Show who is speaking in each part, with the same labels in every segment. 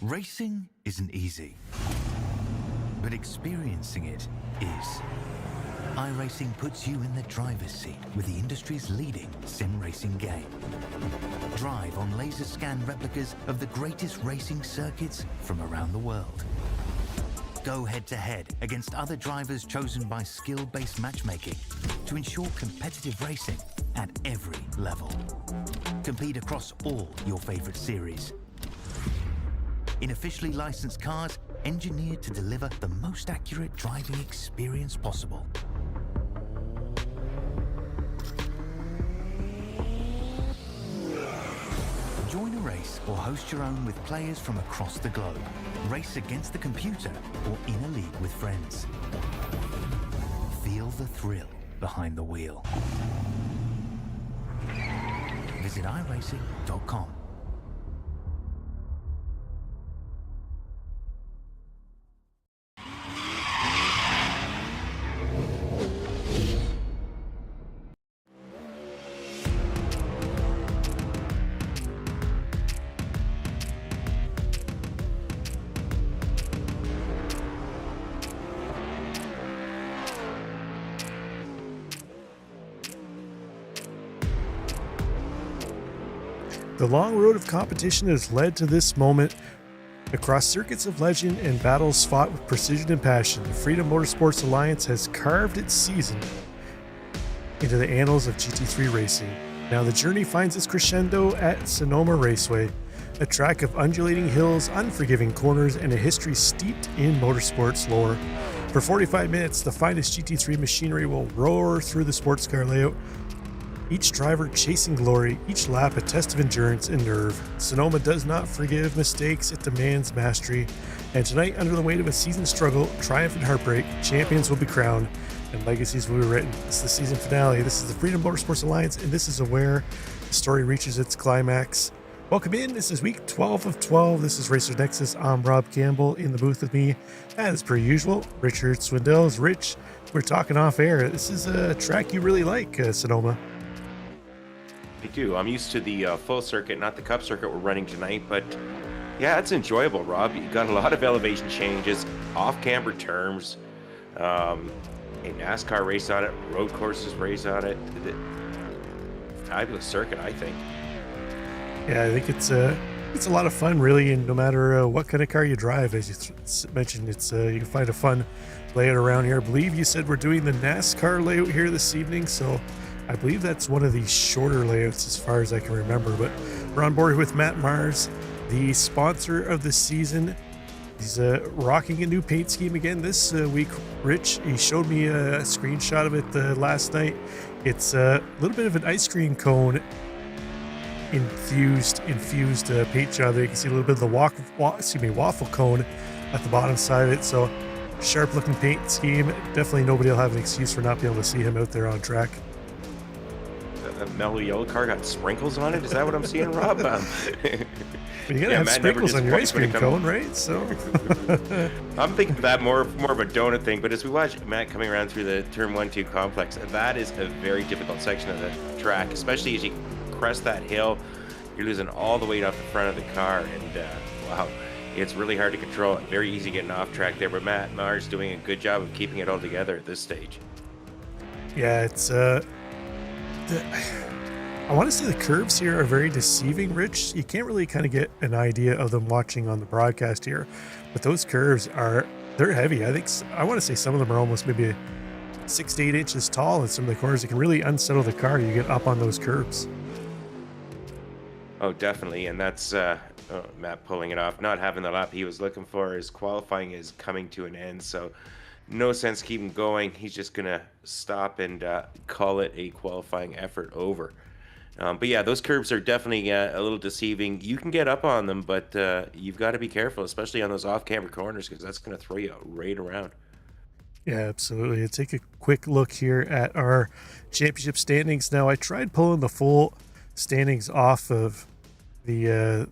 Speaker 1: Racing isn't easy, but experiencing it is. iRacing puts you in the driver's seat with the industry's leading sim racing game. Drive on laser scan replicas of the greatest racing circuits from around the world. Go head-to-head against other drivers chosen by skill-based matchmaking to ensure competitive racing at every level. Compete across all your favorite series. In officially licensed cars, engineered to deliver the most accurate driving experience possible. Join a race or host your own with players from across the globe. Race against the computer or in a league with friends. Feel the thrill behind the wheel. Visit iRacing.com.
Speaker 2: The long road of competition has led to this moment. Across circuits of legend and battles fought with precision and passion, the Freedom Motorsport Alliance has carved its season into the annals of GT3 racing. Now the journey finds its crescendo at Sonoma Raceway, a track of undulating hills, unforgiving corners, and a history steeped in motorsports lore. For 45 minutes, the finest GT3 machinery will roar through the sports car layout, each driver chasing glory, each lap a test of endurance and nerve. Sonoma does not forgive mistakes, it demands mastery. And tonight, under the weight of a season's struggle, triumph and heartbreak, champions will be crowned and legacies will be written. This is the season finale. This is the Freedom Motorsports Alliance, and this is where the story reaches its climax. Welcome in. This is week 12 of 12. This is Racers Nexus. I'm Rob Campbell. In the booth with me, as per usual, Richard Swindells. Rich, we're talking off air. This is a track you really like, Sonoma.
Speaker 3: I do. I'm used to the full circuit, not the cup circuit we're running tonight, but yeah, it's enjoyable, Rob. You got a lot of elevation changes, off-camber turns, a NASCAR race on it, road courses race on it. Fabulous circuit, I think.
Speaker 2: Yeah, I think it's a lot of fun, really, and no matter what kind of car you drive, as you mentioned, it's you can find a fun layout around here. I believe you said we're doing the NASCAR layout here this evening, so I believe that's one of the shorter layouts as far as I can remember, but we're on board with Matt Mars, the sponsor of the season. He's rocking a new paint scheme again this week. Rich, he showed me a screenshot of it last night. It's a little bit of an ice cream cone infused paint job there. You can see a little bit of the waffle cone at the bottom side of it. So sharp looking paint scheme. Definitely nobody will have an excuse for not being able to see him out there on track.
Speaker 3: The mellow yellow car got sprinkles on it. Is that what I'm seeing, Rob?
Speaker 2: You gotta have sprinkles on your ice cream cone, right? So
Speaker 3: I'm thinking that more of a donut thing. But as we watch Matt coming around through the turn 1-2 complex, that is a very difficult section of the track, especially as you crest that hill. You're losing all the weight off the front of the car, and wow, it's really hard to control it. Very easy getting off track there. But Matt Mars doing a good job of keeping it all together at this stage.
Speaker 2: Yeah, it's I want to say the curves here are very deceiving, Rich. You can't really kind of get an idea of them watching on the broadcast here, but those curves they're heavy. I want to say some of them are almost maybe 6 to 8 inches tall in some of the corners. It can really unsettle the car. You get up on those curves.
Speaker 3: Oh, definitely, and that's Matt pulling it off, not having the lap he was looking for. His qualifying is coming to an end, so no sense keeping going. He's just gonna stop and call it a qualifying effort over. But yeah, those curves are definitely a little deceiving. You can get up on them, but you've got to be careful, especially on those off-camber corners, because that's going to throw you right around.
Speaker 2: Yeah, absolutely. Let's take a quick look here at our championship standings. Now, I tried pulling the full standings off of the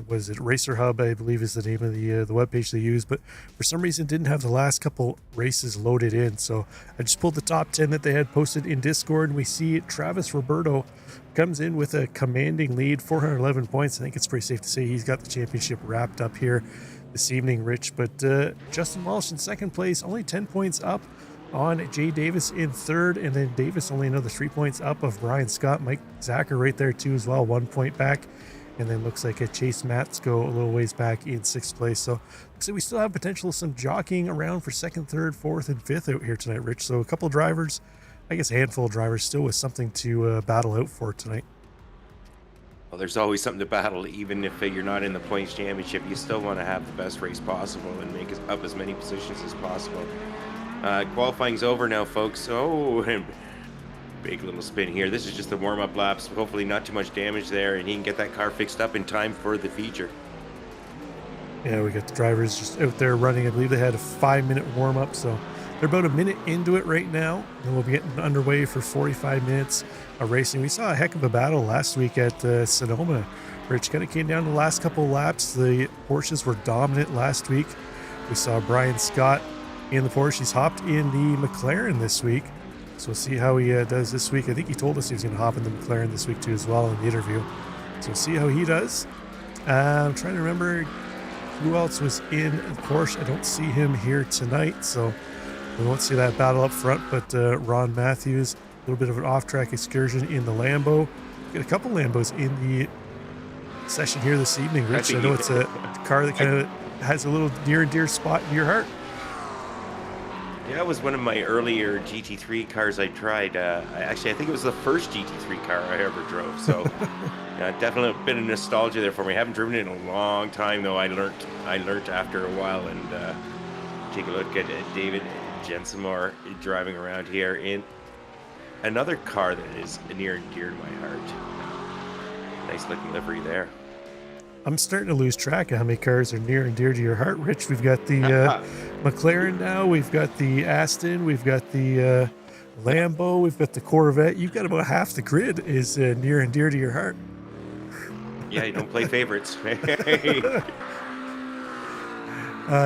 Speaker 2: was it Racer Hub, I believe is the name of the webpage they use, but for some reason didn't have the last couple races loaded in. So I just pulled the top 10 that they had posted in Discord, and we see Travis Roberto comes in with a commanding lead, 411 points. I think it's pretty safe to say he's got the championship wrapped up here this evening, Rich. But Justin Walsh in second place, only 10 points up on Jay Davis in third, and then Davis only another 3 points up of Brian Scott. Mike Zacher right there too as well, 1 point back. And then looks like Chase Matsko a little ways back in sixth place. So looks like we still have potential some jockeying around for second, third, fourth, and fifth out here tonight, Rich. So a couple of drivers, I guess a handful of drivers still with something to battle out for tonight.
Speaker 3: Well, there's always something to battle, even if you're not in the points championship. You still want to have the best race possible and make up as many positions as possible. Qualifying's over now, folks. Oh, and big little spin here. This is just the warm-up laps. Hopefully not too much damage there, and he can get that car fixed up in time for the feature.
Speaker 2: Yeah, we got the drivers just out there running. I believe they had a 5-minute warm-up, so they're about a minute into it right now, and we'll be getting underway for 45 minutes of racing. We saw a heck of a battle last week at Sonoma. Rich, kind of came down to the last couple of laps. The Porsches were dominant last week. We saw Brian Scott in the Porsche. He's hopped in the McLaren this week, so we'll see how he does this week. I think he told us he was going to hop in the McLaren this week too as well in the interview, so we'll see how he does. I'm trying to remember who else was in the Porsche. I don't see him here tonight, so we won't see that battle up front. But Ron Matthews, a little bit of an off-track excursion in the Lambo. Got a couple Lambos in the session here this evening, Rich. I know it's a car that kind of has a little near and dear spot in your heart.
Speaker 3: Yeah, it was one of my earlier GT3 cars I tried. I think it was the first GT3 car I ever drove. So definitely a bit of nostalgia there for me. I haven't driven it in a long time, though. I learned after a while. And take a look at David Jensenmore driving around here in another car that is near and dear to my heart. Nice looking livery there.
Speaker 2: I'm starting to lose track of how many cars are near and dear to your heart, Rich. We've got the McLaren now, we've got the Aston, we've got the Lambo, we've got the Corvette. You've got about half the grid is near and dear to your heart.
Speaker 3: Yeah, you don't play favorites.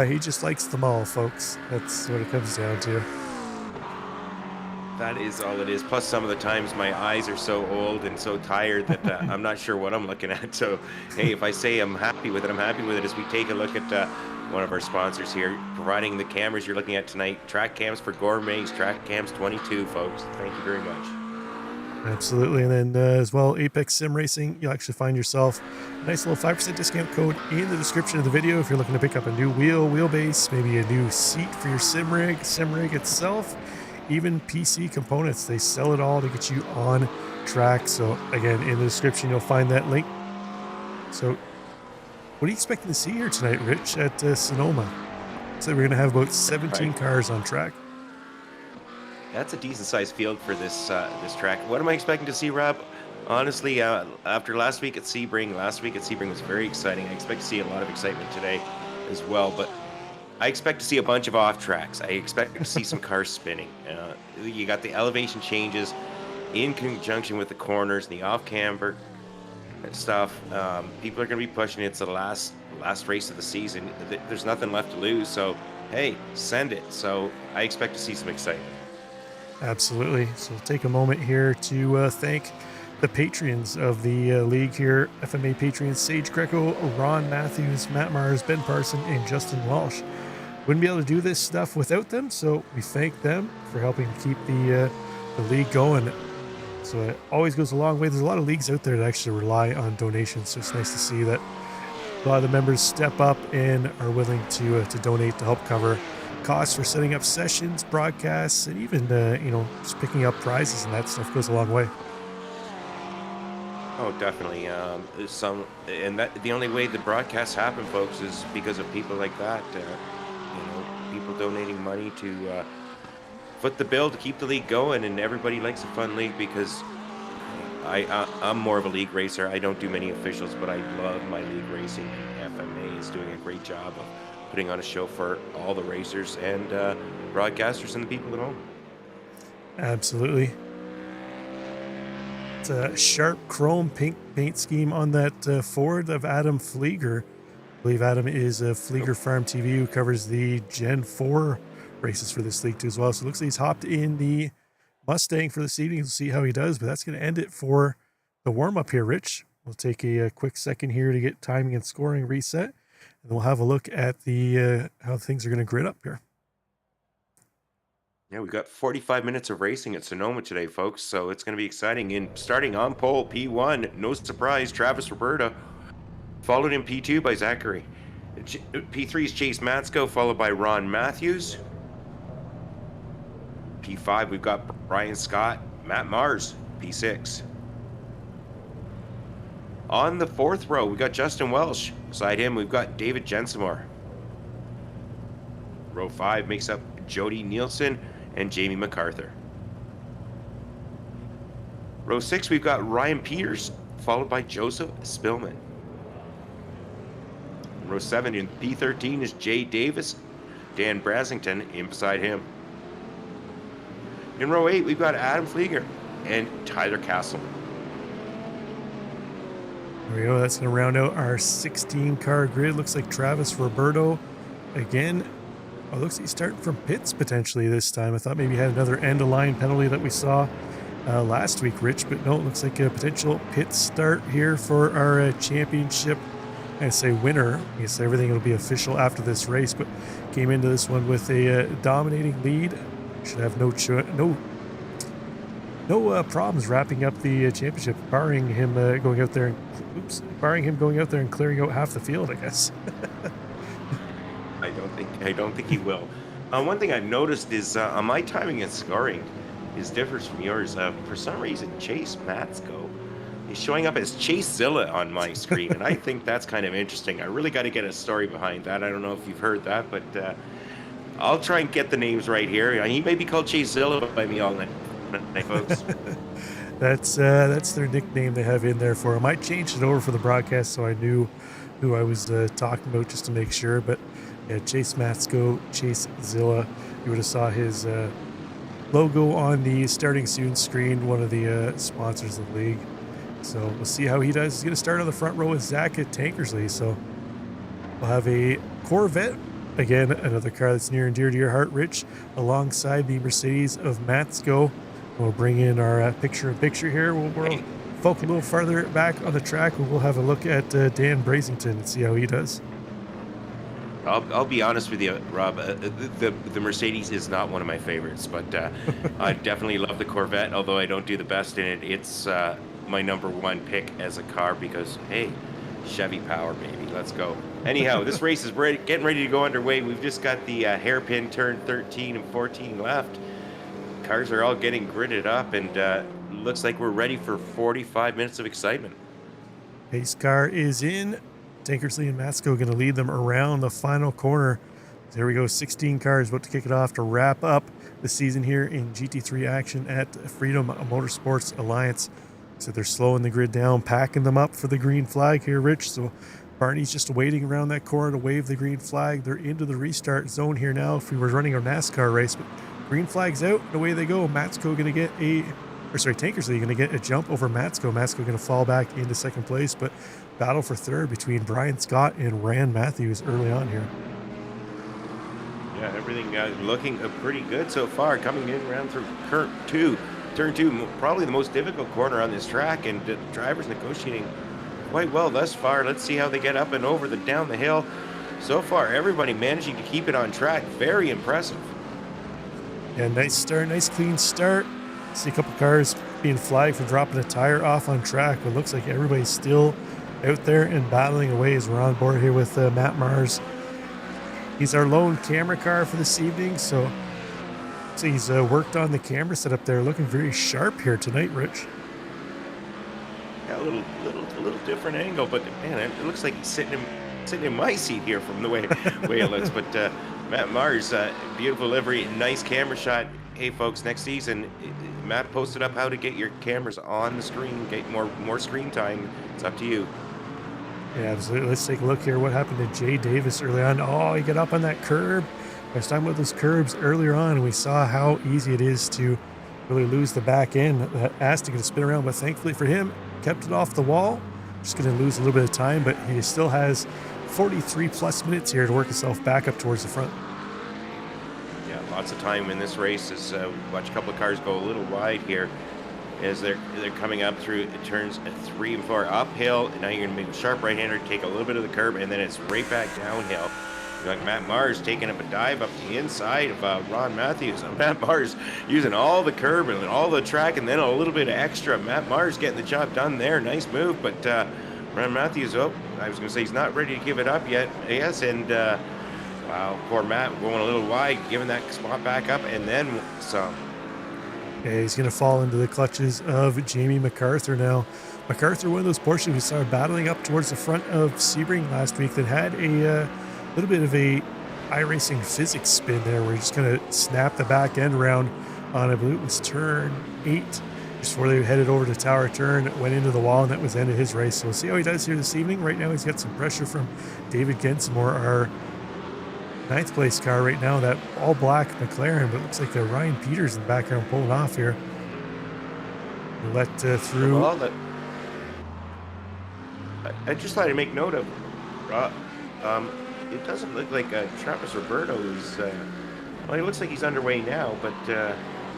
Speaker 2: He just likes them all, folks. That's what it comes down to.
Speaker 3: That is all it is. Plus, some of the times my eyes are so old and so tired that I'm not sure what I'm looking at. So, hey, if I say I'm happy with it, I'm happy with it. As we take a look at one of our sponsors here, providing the cameras you're looking at tonight, Track Cams for Gourmets, Track Cams 22, folks. Thank you very much.
Speaker 2: Absolutely. And then as well, Apex Sim Racing, you'll actually find yourself a nice little 5% discount code in the description of the video if you're looking to pick up a new wheelbase, maybe a new seat for your sim rig itself. Even PC components, they sell it all to get you on track. So again, in the description, you'll find that link. So what are you expecting to see here tonight, Rich, at Sonoma? So we're going to have about 17 cars on track.
Speaker 3: That's a decent sized field for this track. What am I expecting to see, Rob? Honestly, after last week at Sebring was very exciting. I expect to see a lot of excitement today as well, but I expect to see a bunch of off tracks. I expect to see some cars spinning. You got the elevation changes in conjunction with the corners, the off camber stuff. People are going to be pushing it. It's the last race of the season. There's nothing left to lose. So, hey, send it. So I expect to see some excitement.
Speaker 2: Absolutely. So we'll take a moment here to thank the patrons of the league here. FMA patrons Sage Greco, Ron Matthews, Matt Mars, Ben Parson, and Justin Walsh. Wouldn't be able to do this stuff without them, so we thank them for helping to keep the league going. So it always goes a long way. There's a lot of leagues out there that actually rely on donations, so it's nice to see that a lot of the members step up and are willing to donate to help cover costs for setting up sessions, broadcasts, and even just picking up prizes, and that stuff goes a long way.
Speaker 3: Oh, definitely. The only way the broadcasts happen, folks, is because of people like that. People donating money to foot the bill to keep the league going, and everybody likes a fun league because I'm more of a league racer. I don't do many officials, but I love my league racing. FMA is doing a great job of putting on a show for all the racers and broadcasters and the people at home.
Speaker 2: Absolutely. that sharp chrome pink paint scheme on that Ford of Adam Flieger. I believe Adam is a Flieger Farm TV who covers the Gen 4 races for this league too as well. So it looks like he's hopped in the Mustang for this evening. We'll see how he does, but that's going to end it for the warm-up here, Rich. We'll take a quick second here to get timing and scoring reset, and we'll have a look at the how things are going to grid up here.
Speaker 3: Yeah, we've got 45 minutes of racing at Sonoma today, folks, so it's going to be exciting. And starting on pole, P1, no surprise, Travis Roberta, followed in P2 by Zachary. P3 is Chase Matsko, followed by Ron Matthews. P5, we've got Brian Scott, Matt Mars, P6. On the fourth row, we've got Justin Welsh. Beside him, we've got David Jensenmore. Row 5 makes up Jody Nielsen and Jamie MacArthur. Row 6, we've got Ryan Peters, followed by Joseph Spillman. Row 7 in P13 is Jay Davis, Dan Brasington in beside him. In row 8, we've got Adam Flieger and Tyler Castle.
Speaker 2: There we go. That's going to round out our 16-car grid. Looks like Travis Roberto again. Oh, looks like he's starting from pits potentially this time. I thought maybe he had another end-of-line penalty that we saw last week, Rich, but no, it looks like a potential pit start here for our championship. I say winner. I guess everything will be official after this race, but came into this one with a dominating lead. Should have no problems wrapping up the championship, barring him going out there and clearing out half the field, I guess.
Speaker 3: I don't think he will. One thing I've noticed is on my timing and scoring is differs from yours. For some reason, Chase Matsko is showing up as Chase Zilla on my screen, and I think that's kind of interesting. I really got to get a story behind that. I don't know if you've heard that, but I'll try and get the names right here. He may be called Chase Zilla by me all night, folks.
Speaker 2: That's their nickname they have in there for him. I changed it over for the broadcast so I knew who I was talking about just to make sure. But yeah, Chase Matsko, Chase Zilla. You would have saw his logo on the starting soon screen, one of the sponsors of the league. So we'll see how he does. He's going to start on the front row with Zach at Tankersley. So we'll have a Corvette. Again, another car that's near and dear to your heart, Rich, aliside the Mercedes of Matsko. We'll bring in our picture-in-picture here. We'll focus a little farther back on the track. We'll have a look at Dan Brasington and see how he does.
Speaker 3: I'll be honest with you, Rob. The Mercedes is not one of my favorites, but I definitely love the Corvette, although I don't do the best in it. It's my number one pick as a car because, hey, Chevy power, baby. Let's go. Anyhow, this race is getting ready to go underway. We've just got the hairpin turn 13 and 14 left. Cars are all getting gridded up, and looks like we're ready for 45 minutes of excitement.
Speaker 2: Pace car is in. Tankersley and Matsko going to lead them around the final corner. So here we go, 16 cars about to kick it off to wrap up the season here in GT3 action at Freedom Motorsports Alliance. So they're slowing the grid down, packing them up for the green flag here, Rich. So Barney's just waiting around that corner to wave the green flag. They're into the restart zone here now if we were running a NASCAR race. But green flag's out, and away they go. Tankersley going to get a jump over Matsko. Matsko going to fall back into second place, but battle for third between Brian Scott and Rand Matthews early on here.
Speaker 3: Yeah, everything looking pretty good so far. Coming in around through turn two, probably the most difficult corner on this track, and the drivers negotiating quite well thus far. Let's see how they get up and over down the hill. So far, everybody managing to keep it on track. Very impressive.
Speaker 2: Yeah, nice start, nice clean start. See a couple cars being flagged for dropping a tire off on track, but it looks like everybody's still out there and battling away as we're on board here with Matt Mars. He's our lone camera car for this evening, so he's worked on the camera setup there, looking very sharp here tonight, Rich.
Speaker 3: Yeah, a little different angle, but man, it looks like he's sitting in my seat here from the way it looks. But Matt Mars, beautiful livery, nice camera shot. Hey folks, next season, Matt posted up how to get your cameras on the screen, get more screen time. It's up to you.
Speaker 2: Yeah, absolutely. Let's take a look here. What happened to Jay Davis early on? Oh, he got up on that curb. I was talking about those curbs earlier on, and we saw how easy it is to really lose the back end. That asked him to spin around, but thankfully for him, kept it off the wall. Just going to lose a little bit of time, but he still has 43 plus minutes here to work himself back up towards the front.
Speaker 3: Yeah, lots of time in this race as watch a couple of cars go a little wide here as they're coming up through turns 3 and 4 uphill. And now you're going to make a sharp right-hander, take a little bit of the curb, and then it's right back downhill. Like Matt Mars taking up a dive up the inside of Ron Matthews. Matt Mars using all the curb and all the track and then a little bit of extra. Matt Mars getting the job done there. Nice move, but Ron Matthews, I was going to say he's not ready to give it up yet. Yes, and wow, poor Matt going a little wide, giving that spot back up and then some.
Speaker 2: Yeah, he's going to fall into the clutches of Jamie MacArthur now. MacArthur, one of those Porsches who started battling up towards the front of Sebring last week that had a little bit of a iRacing physics spin there where he just kind of snapped the back end around on, I believe it was turn 8, just before they headed over to Tower Turn, went into the wall, and that was the end of his race. So we'll see how he does here this evening. Right now he's got some pressure from David Gensimore, our 9th place car right now, that all black McLaren, but it looks like Ryan Peters in the background pulling off here. We'll let through.
Speaker 3: Well, I just like to make note of it doesn't look like Travis Roberto is, well, it looks like he's underway now, but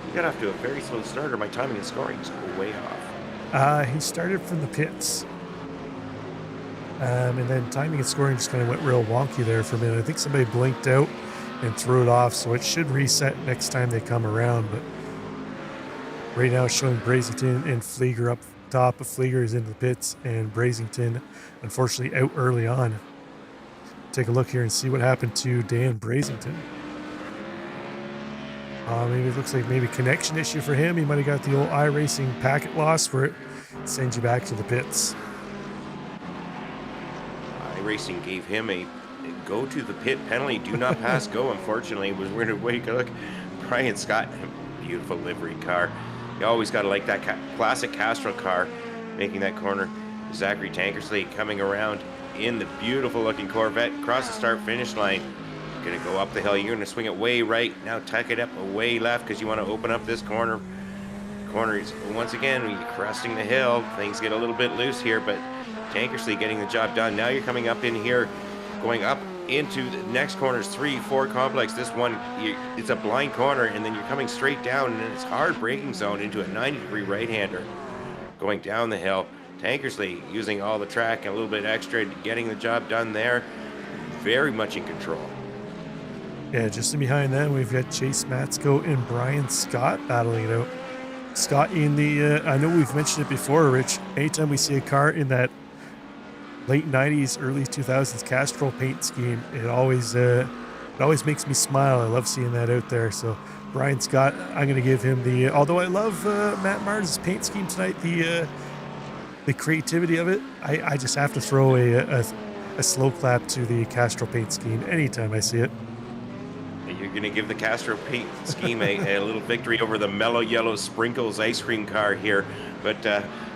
Speaker 3: he got off to a very slow starter. My timing and scoring is way off.
Speaker 2: He started from the pits. And then timing and scoring just kind of went real wonky there for a minute. I think somebody blinked out and threw it off, so it should reset next time they come around. But right now it's showing Brazington and Flieger up top. Flieger is into the pits, and Brazington, unfortunately, out early on. Take a look here and see what happened to Dan Brazington. Maybe it looks like maybe connection issue for him. He might have got the old iRacing packet loss where it sends you back to the pits.
Speaker 3: iRacing gave him a go to the pit penalty. Do not pass go, unfortunately. Was weird to wake look. Brian Scott, beautiful livery car. You always got to like that classic Castrol car making that corner. Zachary Tankersley coming around in the beautiful looking Corvette across the start finish line. Gonna go up the hill. You're gonna swing it way right. Now tuck it up way left because you want to open up this corner. Corners once again, you're cresting the hill. Things get a little bit loose here, but Tankersley getting the job done. Now you're coming up in here, going up into the next corners 3, 4 complex. This one, it's a blind corner, and then you're coming straight down, and it's hard braking zone into a 90-degree right-hander. Going down the hill. Tankersley using all the track and a little bit extra, getting the job done there. Very much in control.
Speaker 2: Yeah, just in behind them, we've got Chase Matsko and Brian Scott battling it out. Scott in the, I know we've mentioned it before, Rich, anytime we see a car in that late 90s, early 2000s Castrol paint scheme, it always makes me smile. I love seeing that out there. So Brian Scott, I'm going to give him the, although I love Matt Mars' paint scheme tonight, the creativity of it, I just have to throw a slow clap to the Castrol paint scheme anytime I see it.
Speaker 3: You're going to give the Castro paint scheme a little victory over the mellow yellow sprinkles ice cream car here. But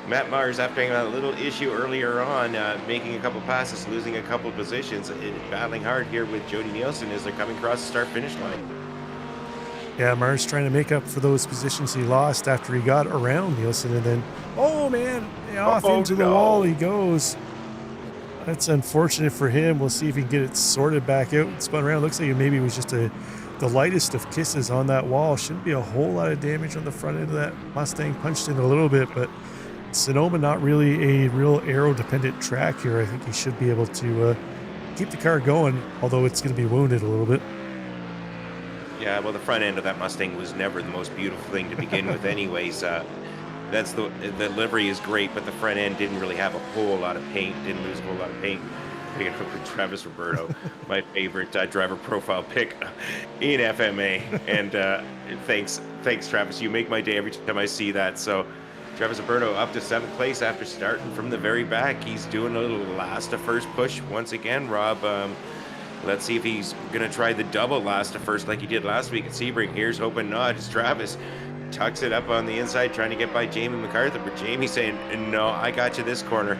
Speaker 3: Matt Mars, after having a little issue earlier on, making a couple passes, losing a couple positions, battling hard here with Jody Nielsen as they're coming across the start-finish line.
Speaker 2: Yeah, Mars trying to make up for those positions he lost after he got around Nielsen, and then, oh man, off into the wall he goes. That's unfortunate for him. We'll see if he can get it sorted back out and spun around. Looks like maybe it was just the lightest of kisses on that wall. Shouldn't be a whole lot of damage on the front end of that Mustang. Punched in a little bit, but Sonoma not really a real aero-dependent track here. I think he should be able to keep the car going, although it's going to be wounded a little bit.
Speaker 3: Yeah, well, the front end of that Mustang was never the most beautiful thing to begin with anyways. That's the livery is great, but the front end didn't really have a whole lot of paint, didn't lose a whole lot of paint. We got Travis Roberto, my favorite driver profile pick in FMA. And thanks, Travis. You make my day every time I see that. So Travis Roberto up to 7th place after starting from the very back. He's doing a little last to first push once again, Rob. Let's see if he's going to try the double last to first like he did last week at Sebring. Here's hoping not. It's Travis. Tucks it up on the inside, trying to get by Jamie MacArthur, but Jamie saying, no, I got you this corner.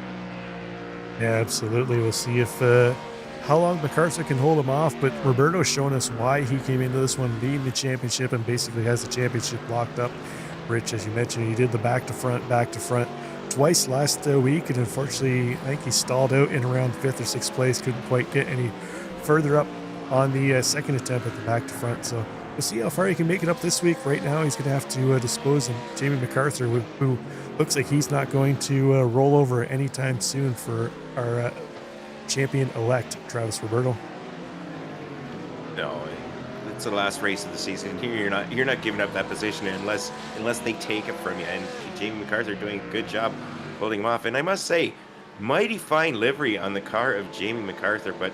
Speaker 2: Yeah, absolutely. We'll see if how long MacArthur can hold him off, but Roberto's showing us why he came into this one leading the championship and basically has the championship locked up Rich, as you mentioned, he did the back to front twice last week, and unfortunately, I think he stalled out in around 5th or 6th place. Couldn't quite get any further up on the second attempt at the back to front. So we'll see how far he can make it up this week. Right now, he's going to have to dispose of Jamie MacArthur, who looks like he's not going to roll over anytime soon for our champion-elect, Travis Roberto.
Speaker 3: No, it's the last race of the season. You're not giving up that position unless they take it from you. And Jamie MacArthur doing a good job holding him off. And I must say, mighty fine livery on the car of Jamie MacArthur, but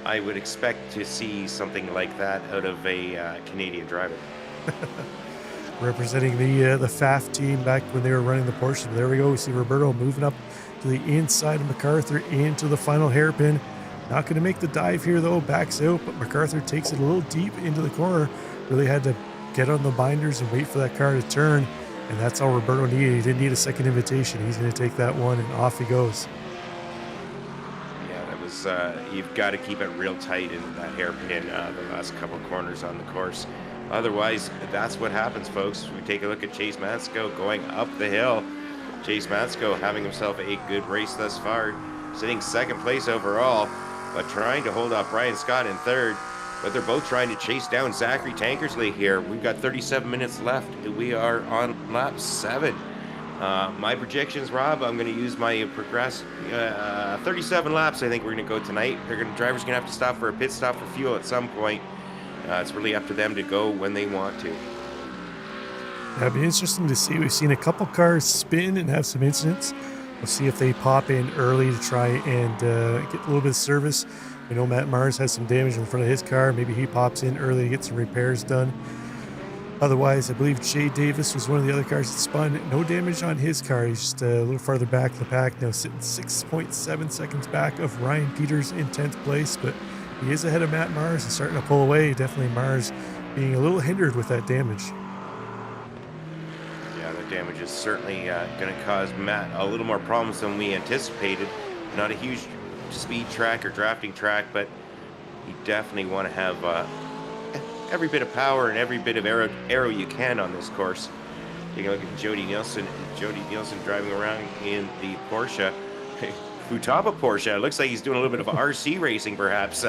Speaker 3: I would expect to see something like that out of a Canadian driver.
Speaker 2: Representing the FAF team back when they were running the Porsche. But there we go. We see Roberto moving up to the inside of MacArthur into the final hairpin. Not going to make the dive here, though. Backs out, but MacArthur takes it a little deep into the corner. Really had to get on the binders and wait for that car to turn. And that's all Roberto needed. He didn't need a second invitation. He's going to take that one, and off he goes.
Speaker 3: You've got to keep it real tight in that hairpin the last couple corners on the course. Otherwise, that's what happens, folks. We take a look at Chase Matsko going up the hill. Chase Matsko having himself a good race thus far, sitting 2nd place overall, but trying to hold off Brian Scott in 3rd. But they're both trying to chase down Zachary Tankersley here. We've got 37 minutes left. We are on lap 7. My projections, Rob, I'm going to use my 37 laps. I think we're going to go tonight. Drivers going to have to stop for a pit stop for fuel at some point. It's really up to them to go when they want to.
Speaker 2: That'd be interesting to see. We've seen a couple cars spin and have some incidents. We'll see if they pop in early to try and get a little bit of service. We know Matt Mars has some damage in front of his car. Maybe he pops in early to get some repairs done. Otherwise, I believe Jay Davis was one of the other cars that spun. No damage on his car. He's just a little farther back in the pack now, sitting 6.7 seconds back of Ryan Peters in 10th place. But he is ahead of Matt Mars and starting to pull away. Definitely Mars being a little hindered with that damage.
Speaker 3: Yeah, the damage is certainly going to cause Matt a little more problems than we anticipated. Not a huge speed track or drafting track, but you definitely want to have every bit of power and every bit of arrow you can on this course. Taking a look at Jody Nielsen. Jody Nielsen driving around in the Porsche. Futaba Porsche. It looks like he's doing a little bit of RC racing, perhaps,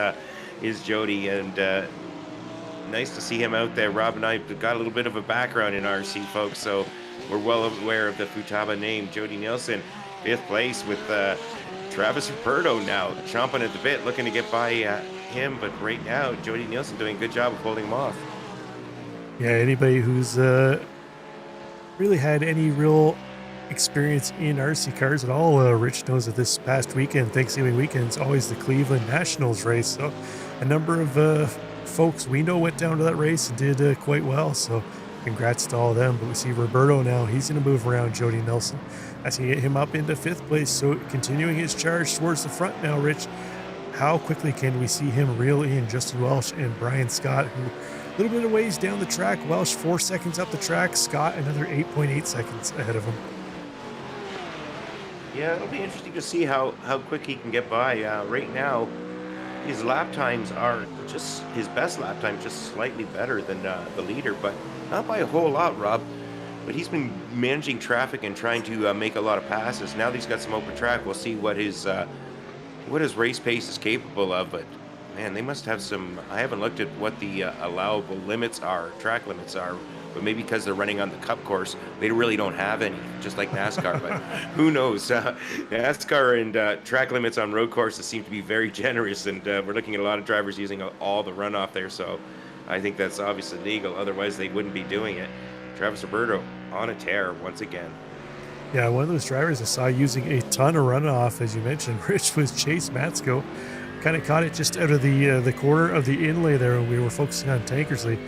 Speaker 3: is Jody. And nice to see him out there. Rob and I got a little bit of a background in RC, folks, so we're well aware of the Futaba name. Jody Nielsen, 5th place with Travis Roberto now chomping at the bit, looking to get by him. But right now, Jody Nielsen doing a good job of holding him off.
Speaker 2: Yeah, anybody who's really had any real experience in RC cars at all, Rich knows that this past weekend, Thanksgiving weekend, is always the Cleveland Nationals race. So a number of folks we know went down to that race and did quite well. So congrats to all of them. But we see Roberto now. He's going to move around Jody Nielsen as he get him up into 5th place. So continuing his charge towards the front now, Rich. How quickly can we see him reel in Justin Welsh and Brian Scott, who a little bit of ways down the track. Welsh 4 seconds up the track. Scott another 8.8 seconds ahead of him.
Speaker 3: Yeah, it'll be interesting to see how quick he can get by. Right now, his lap times are just, his best lap time just slightly better than the leader, but not by a whole lot, Rob. But he's been managing traffic and trying to make a lot of passes. Now that he's got some open track, we'll see what his race pace is capable of. But man, they must have some. I haven't looked at what the allowable limits are, track limits are. But maybe because they're running on the Cup course, they really don't have any, just like NASCAR. But who knows? NASCAR and track limits on road courses seem to be very generous, and we're looking at a lot of drivers using all the runoff there. So I think that's obviously legal. Otherwise, they wouldn't be doing it. Travis Roberto on a tear once again.
Speaker 2: Yeah, one of those drivers I saw using a ton of runoff, as you mentioned, Rich, was Chase Matsko. Kind of caught it just out of the corner of the inlay there when we were focusing on Tankersley.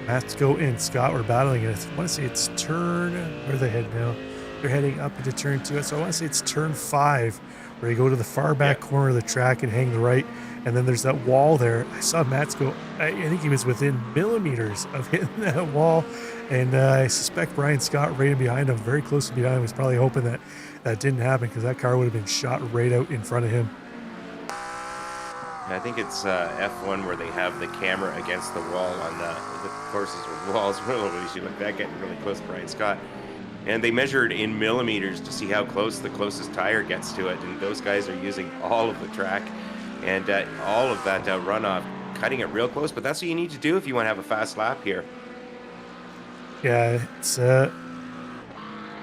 Speaker 2: Matsko and Scott were battling it. I want to say it's turn, where are they heading now? They're heading up into turn 2. So I want to say it's turn 5, where you go to the far back corner of the track and hang the right. And then there's that wall there. I saw Matsko, I think he was within millimeters of hitting that wall. And I suspect Brian Scott right in behind him, very close behind, was probably hoping that that didn't happen, because that car would have been shot right out in front of him.
Speaker 3: I think it's F1 where they have the camera against the wall on the courses with walls. Really, you look that getting really close to Brian Scott. And they measured in millimeters to see how close the closest tire gets to it. And those guys are using all of the track and all of that runoff, cutting it real close. But that's what you need to do if you want to have a fast lap here.
Speaker 2: Yeah, it's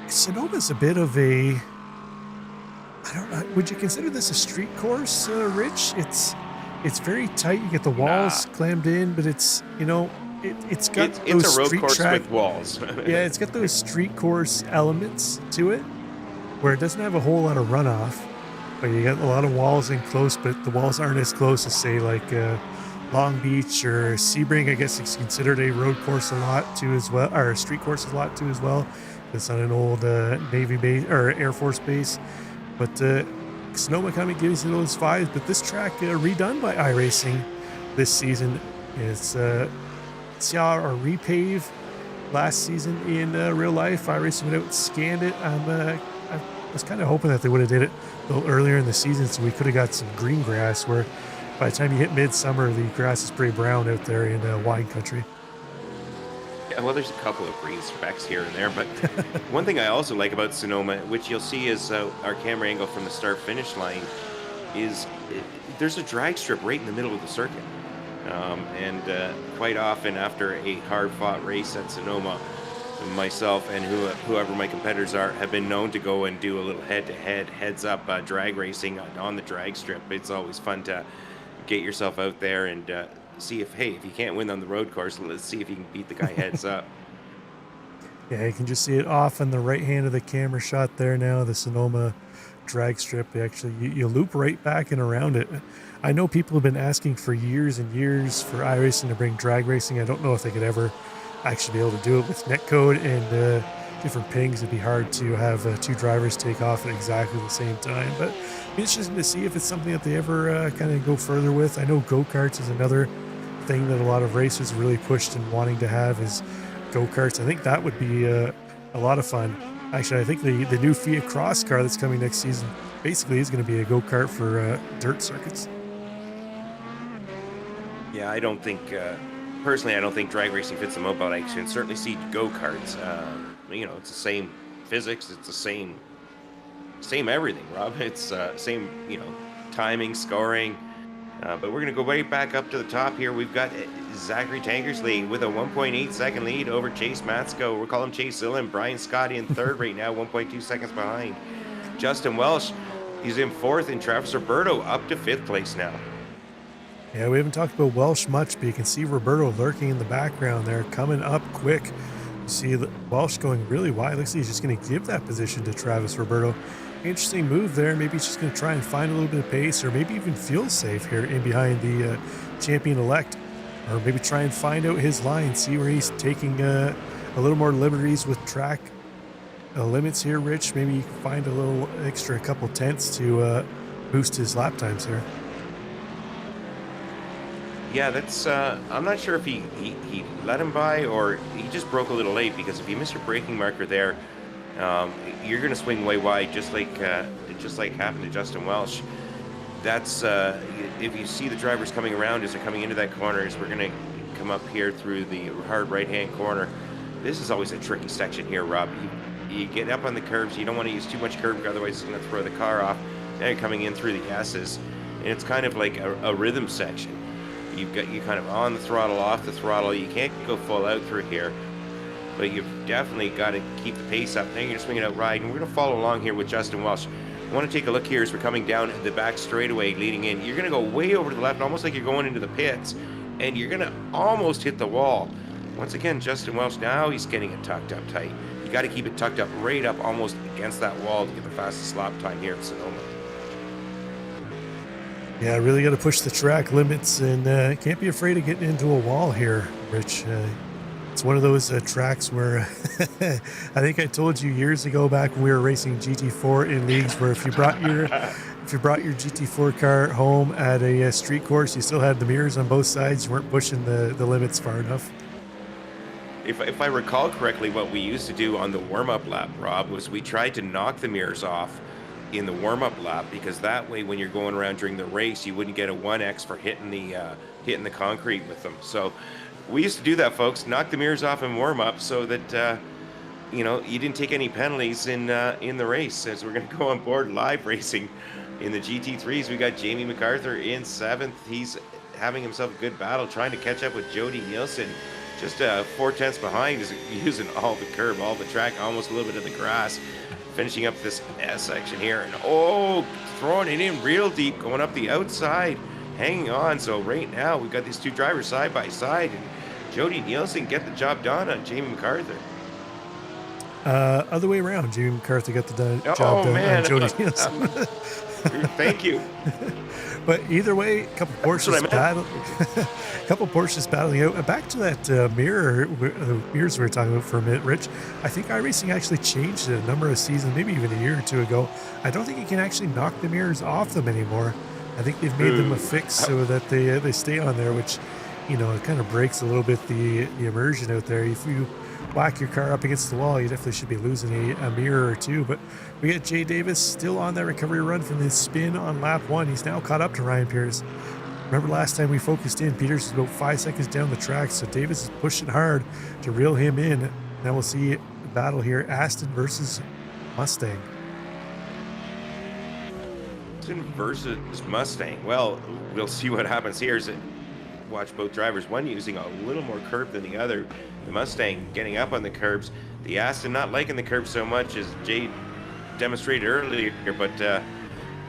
Speaker 2: Sonoma's a bit of a, I don't know, would you consider this a street course, Rich? It's very tight. You get the walls clammed in, but it's, you know, it's got those
Speaker 3: it's a road
Speaker 2: street
Speaker 3: course
Speaker 2: track
Speaker 3: with walls.
Speaker 2: Yeah, it's got those street course elements to it, where it doesn't have a whole lot of runoff, but you got a lot of walls in close, but the walls aren't as close as, say, like Long Beach or Sebring. I guess it's considered a road course a lot too as well, or a street course a lot too as well. It's on an old Navy base or Air Force base, but Sonoma kind of gives you those vibes. But this track redone by iRacing this season is saw a repave last season in real life. iRacing went out and scanned it. I was kind of hoping that they would have did it a little earlier in the season, so we could have got some green grass, where by the time you hit midsummer, the grass is pretty brown out there in wine country.
Speaker 3: Yeah, well, there's a couple of green specks here and there, but one thing I also like about Sonoma, which you'll see is our camera angle from the start-finish line, is there's a drag strip right in the middle of the circuit. And quite often after a hard-fought race at Sonoma, myself and whoever my competitors are have been known to go and do a little head-to-head, heads-up drag racing on the drag strip. It's always fun to get yourself out there and see if you can't win on the road course, let's see if you can beat the guy heads up.
Speaker 2: Yeah, you can just see it off on the right hand of the camera shot there now, the Sonoma drag strip. Actually, you loop right back and around it. I know people have been asking for years and years for iRacing to bring drag racing. I don't know if they could ever actually be able to do it with netcode and different pings. It'd be hard to have two drivers take off at exactly the same time, but it's interesting to see if it's something that they ever kind of go further with. I know go-karts is another thing that a lot of racers really pushed and wanting to have is go-karts. I think that would be a lot of fun. Actually, I think the new Fiat Cross car that's coming next season basically is going to be a go-kart for dirt circuits.
Speaker 3: Yeah, I don't think, personally, I don't think drag racing fits the mold, but I can certainly see go-karts. It's the same physics, it's the same everything, Rob. It's same, timing, scoring. But we're going to go right back up to the top here. We've got Zachary Tankersley with a 1.8 second lead over Chase Matsko. We'll call him Chase Zillin. Brian Scott in third right now, 1.2 seconds behind. Justin Welsh, he's in fourth, and Travis Roberto up to fifth place now.
Speaker 2: Yeah, we haven't talked about Welsh much, but you can see Roberto lurking in the background there, coming up quick. You see Welsh going really wide. Looks like he's just going to give that position to Travis Roberto. Interesting move there. Maybe he's just going to try and find a little bit of pace, or maybe even fuel safe here in behind the champion-elect, or maybe try and find out his line, see where he's taking a little more liberties with track limits here, Rich. Maybe find a little extra, a couple tenths to boost his lap times here.
Speaker 3: Yeah, that's, I'm not sure if he let him by or he just broke a little late, because if you miss your braking marker there, you're going to swing way wide, just like happened to Justin Welsh. That's, if you see the drivers coming around as they're coming into that corner, as we're going to come up here through the hard right-hand corner. This is always a tricky section here, Rob. You get up on the curves, you don't want to use too much curb, otherwise it's going to throw the car off. Now you're coming in through the S's, and it's kind of like a rhythm section. You kind of on the throttle, off the throttle. You can't go full out through here, but you've definitely got to keep the pace up. Now you're going to swing it out right, and we're going to follow along here with Justin Welsh. I want to take a look here as we're coming down the back straightaway leading in. You're going to go way over to the left, almost like you're going into the pits, and you're going to almost hit the wall. Once again, Justin Welsh, now he's getting it tucked up tight. You got to keep it tucked up right up almost against that wall to get the fastest lap time here at Sonoma.
Speaker 2: Yeah, really got to push the track limits, and can't be afraid of getting into a wall here, Rich. It's one of those tracks where I think I told you years ago, back when we were racing GT4 in leagues, where if you brought your GT4 car home at a street course, you still had the mirrors on both sides. You weren't pushing the limits far enough.
Speaker 3: If I recall correctly, what we used to do on the warm-up lap, Rob, was we tried to knock the mirrors off in the warm-up lap, because that way when you're going around during the race, you wouldn't get a 1x for hitting the concrete with them. So we used to do that, folks, knock the mirrors off in warm-up so that you know, you didn't take any penalties in the race. As we're going to go on board live racing in the GT3s, we got Jamie MacArthur in 7th. He's having himself a good battle, trying to catch up with Jody Nielsen. Just 4/10 behind, is using all the curb, all the track, almost a little bit of the grass. Finishing up this S section here, and oh, throwing it in real deep, going up the outside, hanging on. So right now we've got these two drivers side by side, and Jody Nielsen get the job done on Jamie MacArthur.
Speaker 2: Other way around, Jamie MacArthur got the job done on Jody Nielsen.
Speaker 3: Thank you.
Speaker 2: But either way, a couple Porsches battling out. Back to that mirrors we were talking about for a minute, Rich. I think iRacing actually changed it a number of seasons, maybe even a year or two ago. I don't think you can actually knock the mirrors off them anymore. I think they've made them a fix so that they stay on there, which, you know, it kind of breaks a little bit the immersion out there. If you whack your car up against the wall, you definitely should be losing a mirror or two. But we got Jay Davis still on that recovery run from his spin on lap 1. He's now caught up to Ryan Pierce. Remember last time we focused in, Peters was about 5 seconds down the track, so Davis is pushing hard to reel him in. Now we'll see the battle here, Aston versus Mustang.
Speaker 3: Aston versus Mustang. Well, we'll see what happens here. Watch both drivers, one using a little more curb than the other. The Mustang getting up on the curbs, the Aston not liking the curb so much as Jay demonstrated earlier, but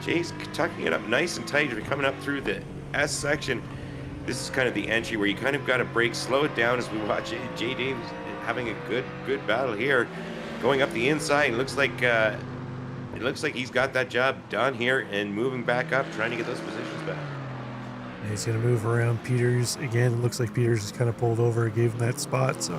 Speaker 3: Jay's tucking it up nice and tight. We're coming up through the S section. This is kind of the entry where you kind of got to brake, slow it down as we watch Jay Davis having a good battle here, going up the inside. It looks like he's got that job done here and moving back up, trying to get those positions back.
Speaker 2: And he's going to move around Peters again. It looks like Peters just kind of pulled over and gave him that spot. So,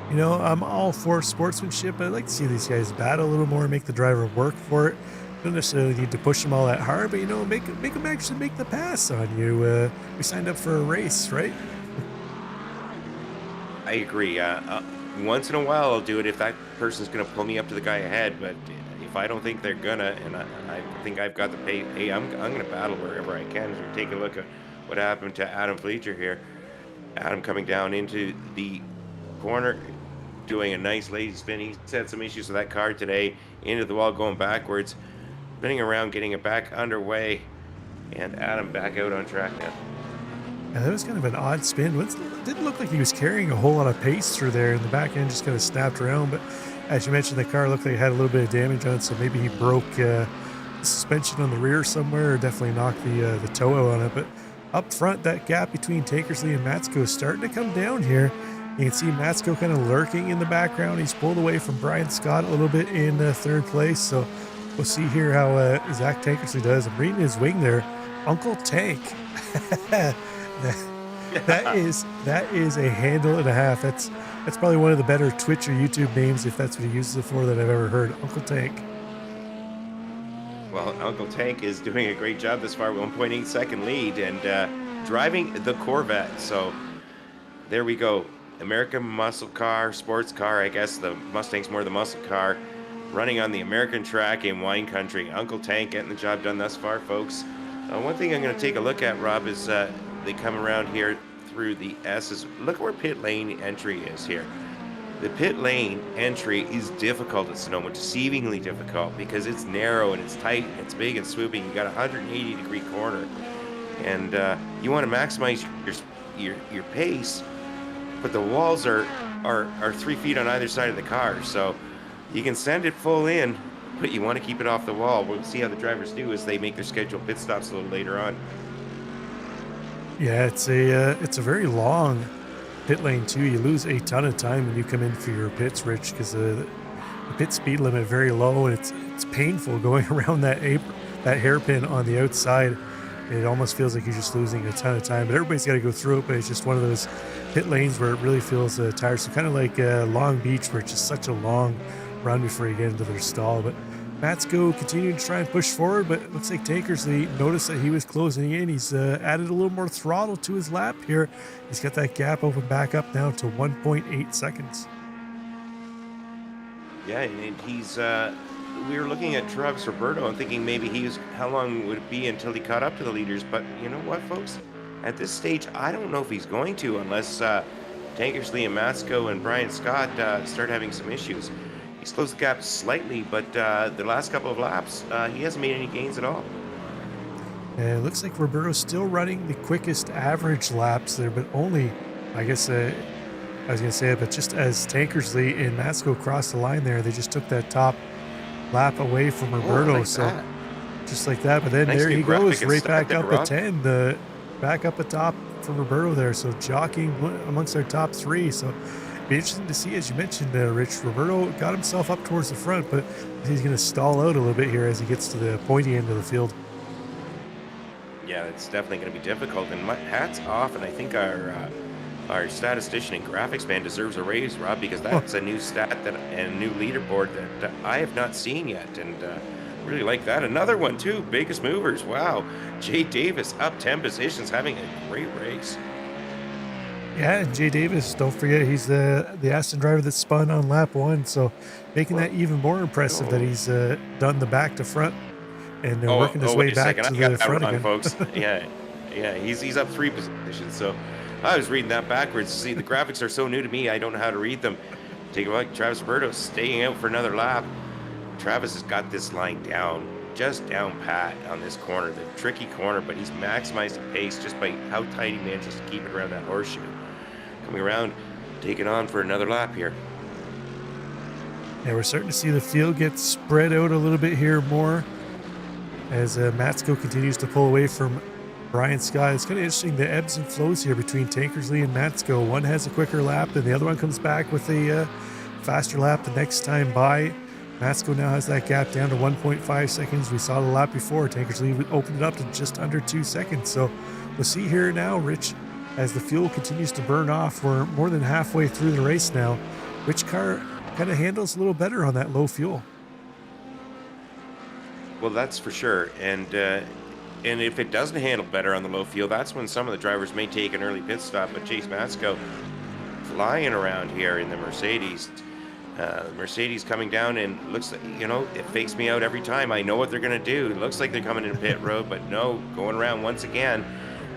Speaker 2: you know, I'm all for sportsmanship. I'd like to see these guys battle a little more, make the driver work for it. Don't necessarily need to push them all that hard, but, you know, make them actually make the pass on you. We signed up for a race, right?
Speaker 3: I agree. Once in a while, I'll do it if that person's going to pull me up to the guy ahead. But if I don't think they're gonna, and I think I've got the pay, hey, I'm going to battle wherever I can. As we take a look at what happened to Adam Fleischer here. Adam coming down into the corner, doing a nice lazy spin. He's had some issues with that car today. Into the wall, going backwards, spinning around, getting it back underway, and Adam back out on track now.
Speaker 2: Yeah, that was kind of an odd spin. It didn't look like he was carrying a whole lot of pace through there, and the back end just kind of snapped around. But as you mentioned, the car looked like it had a little bit of damage on it, so maybe he broke the suspension on the rear somewhere, or definitely knocked the toe out on it. But up front, that gap between Tankersley and Matsko is starting to come down here. You can see Matsko kind of lurking in the background. He's pulled away from Brian Scott a little bit in third place. So we'll see here how Zach Tankersley does. I'm reading his wing there. Uncle Tank. that is a handle and a half. That's probably one of the better Twitch or YouTube names, if that's what he uses it for, that I've ever heard. Uncle Tank.
Speaker 3: Well, Uncle Tank is doing a great job this far, 1.8 second lead, and driving the Corvette. So there we go. American muscle car, sports car. I guess the Mustang's more the muscle car. Running on the American track in wine country. Uncle Tank getting the job done thus far, folks. One thing I'm going to take a look at, Rob, is they come around here through the S's. Look where pit lane entry is here. The pit lane entry is difficult at Sonoma, deceivingly difficult, because it's narrow and it's tight and it's big and swooping. You got a 180-degree corner, and you want to maximize your pace, but the walls are 3 feet on either side of the car, so you can send it full in, but you want to keep it off the wall. We'll see how the drivers do as they make their scheduled pit stops a little later on.
Speaker 2: Yeah, it's a very long pit lane too. You lose a ton of time when you come in for your pits, Rich, because the pit speed limit is very low, and it's painful going around that hairpin on the outside. It almost feels like you're just losing a ton of time, but everybody's got to go through it. But it's just one of those pit lanes where it really feels tiresome, kind of like Long Beach, where it's just such a long run before you get into their stall. But Matsko continuing to try and push forward, but it looks like Tankersley noticed that he was closing in. He's added a little more throttle to his lap here. He's got that gap open back up now to 1.8 seconds.
Speaker 3: Yeah, and he's we were looking at Travis Roberto and thinking maybe how long would it be until he caught up to the leaders? But you know what, folks? At this stage, I don't know if he's going to unless Tankersley and Matsko and Brian Scott start having some issues. He's closed the gap slightly, but the last couple of laps, he hasn't made any gains at all.
Speaker 2: And it looks like Roberto's still running the quickest average laps there, but only, I guess, I was going to say it, but just as Tankersley and Matsko crossed the line there, they just took that top lap away from Roberto.
Speaker 3: Like
Speaker 2: so
Speaker 3: that.
Speaker 2: just like that. But then
Speaker 3: Nice
Speaker 2: there
Speaker 3: new
Speaker 2: he goes,
Speaker 3: graphic
Speaker 2: right
Speaker 3: aesthetic
Speaker 2: back up
Speaker 3: there,
Speaker 2: at
Speaker 3: Rob.
Speaker 2: 10, back up atop for Roberto there. So jockeying amongst our top three. So be interesting to see, as you mentioned, Rich. Roberto got himself up towards the front, but he's going to stall out a little bit here as he gets to the pointy end of the field.
Speaker 3: Yeah, it's definitely going to be difficult. And hats off, and I think our statistician and graphics man deserves a raise, Rob, because that's a new stat and a new leaderboard that I have not seen yet, and really like that. Another one too, biggest movers. Wow, Jay Davis up 10 positions, having a great race.
Speaker 2: Yeah, and Jay Davis, don't forget, he's the Aston driver that spun on lap 1, so making that even more impressive that he's done the back to front and working his way
Speaker 3: wait a
Speaker 2: back
Speaker 3: second.
Speaker 2: to
Speaker 3: I
Speaker 2: the
Speaker 3: got that
Speaker 2: front
Speaker 3: wrong,
Speaker 2: again.
Speaker 3: folks. Yeah, he's up 3 positions. So I was reading that backwards. See, the graphics are so new to me, I don't know how to read them. Take a look, Travis Roberto staying out for another lap. Travis has got this line down, just down pat on this corner, the tricky corner, but he's maximized the pace just by how tight he manages to keep it around that horseshoe. Coming around, taking on for another lap here.
Speaker 2: Yeah, we're starting to see the field get spread out a little bit here more as Matsko continues to pull away from Brian Scott. It's kind of interesting, the ebbs and flows here between Tankersley and Matsko. One has a quicker lap, and the other one comes back with a faster lap the next time by. Matsko now has that gap down to 1.5 seconds. We saw the lap before. Tankersley opened it up to just under 2 seconds. So we'll see here now, Rich, as the fuel continues to burn off. We're more than halfway through the race now. Which car kind of handles a little better on that low fuel?
Speaker 3: Well, that's for sure. And if it doesn't handle better on the low fuel, that's when some of the drivers may take an early pit stop. But Chase Matsko flying around here in the Mercedes. Mercedes coming down, and looks like, it fakes me out every time. I know what they're going to do. It looks like they're coming in pit road, but no, going around once again.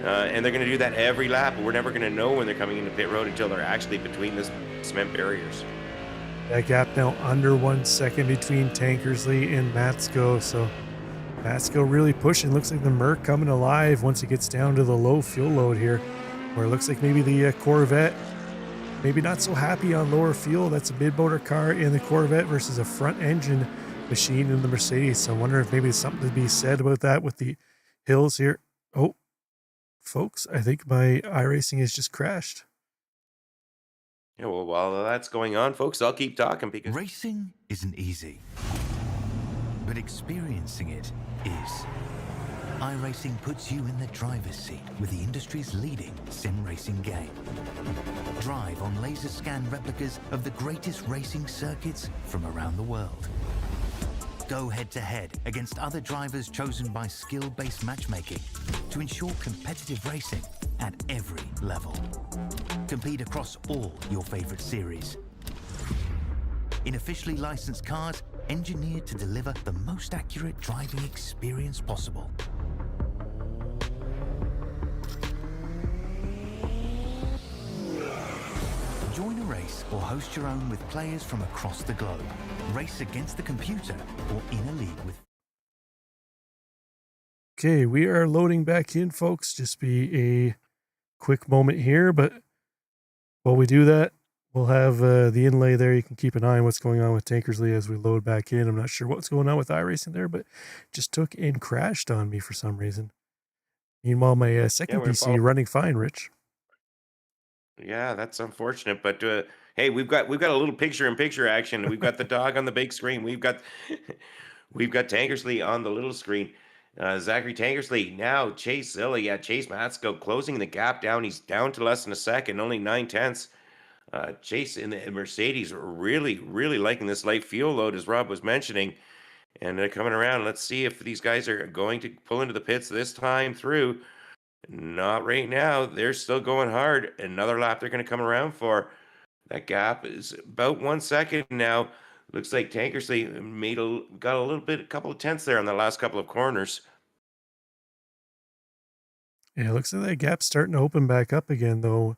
Speaker 3: And they're going to do that every lap. We're never going to know when they're coming into pit road until they're actually between the cement barriers.
Speaker 2: That gap now under 1 second between Tankersley and Matsko. So Matsko really pushing. Looks like the Merc coming alive once it gets down to the low fuel load here, where it looks like maybe the Corvette maybe not so happy on lower fuel. That's a mid-motor car in the Corvette versus a front-engine machine in the Mercedes. So I wonder if maybe there's something to be said about that with the hills here. Oh, folks, I think my iRacing has just crashed.
Speaker 3: Yeah, well, while that's going on, folks, I'll keep talking because
Speaker 1: Racing isn't easy, but experiencing it is. iRacing puts you in the driver's seat with the industry's leading sim racing game. Drive on laser scan replicas of the greatest racing circuits from around the world. Go head-to-head against other drivers chosen by skill-based matchmaking to ensure competitive racing at every level. Compete across all your favorite series. In officially licensed cars, engineered to deliver the most accurate driving experience possible. Join a race or host your own with players from across the globe. Race against the computer or in a league with...
Speaker 2: Okay, we are loading back in, folks. Just be a quick moment here, but while we do that, we'll have the inlay there. You can keep an eye on what's going on with Tankersley as we load back in. I'm not sure what's going on with iRacing there, but just took and crashed on me for some reason. Meanwhile, my second PC running fine, Rich.
Speaker 3: Yeah, that's unfortunate, but hey, we've got a little picture-in-picture action. We've got the dog on the big screen. We've got Tankersley on the little screen. Zachary Tankersley now Chase Zilla. Yeah, Chase Matsko closing the gap down. He's down to less than a second, only 9/10. Chase in the Mercedes really liking this light fuel load, as Rob was mentioning, and they're coming around. Let's see if these guys are going to pull into the pits this time through. Not right now. They're still going hard. Another lap they're going to come around for. That gap is about 1 second now. Looks like Tankersley got a couple of tenths there on the last couple of corners.
Speaker 2: Yeah, it looks like that gap's starting to open back up again, though.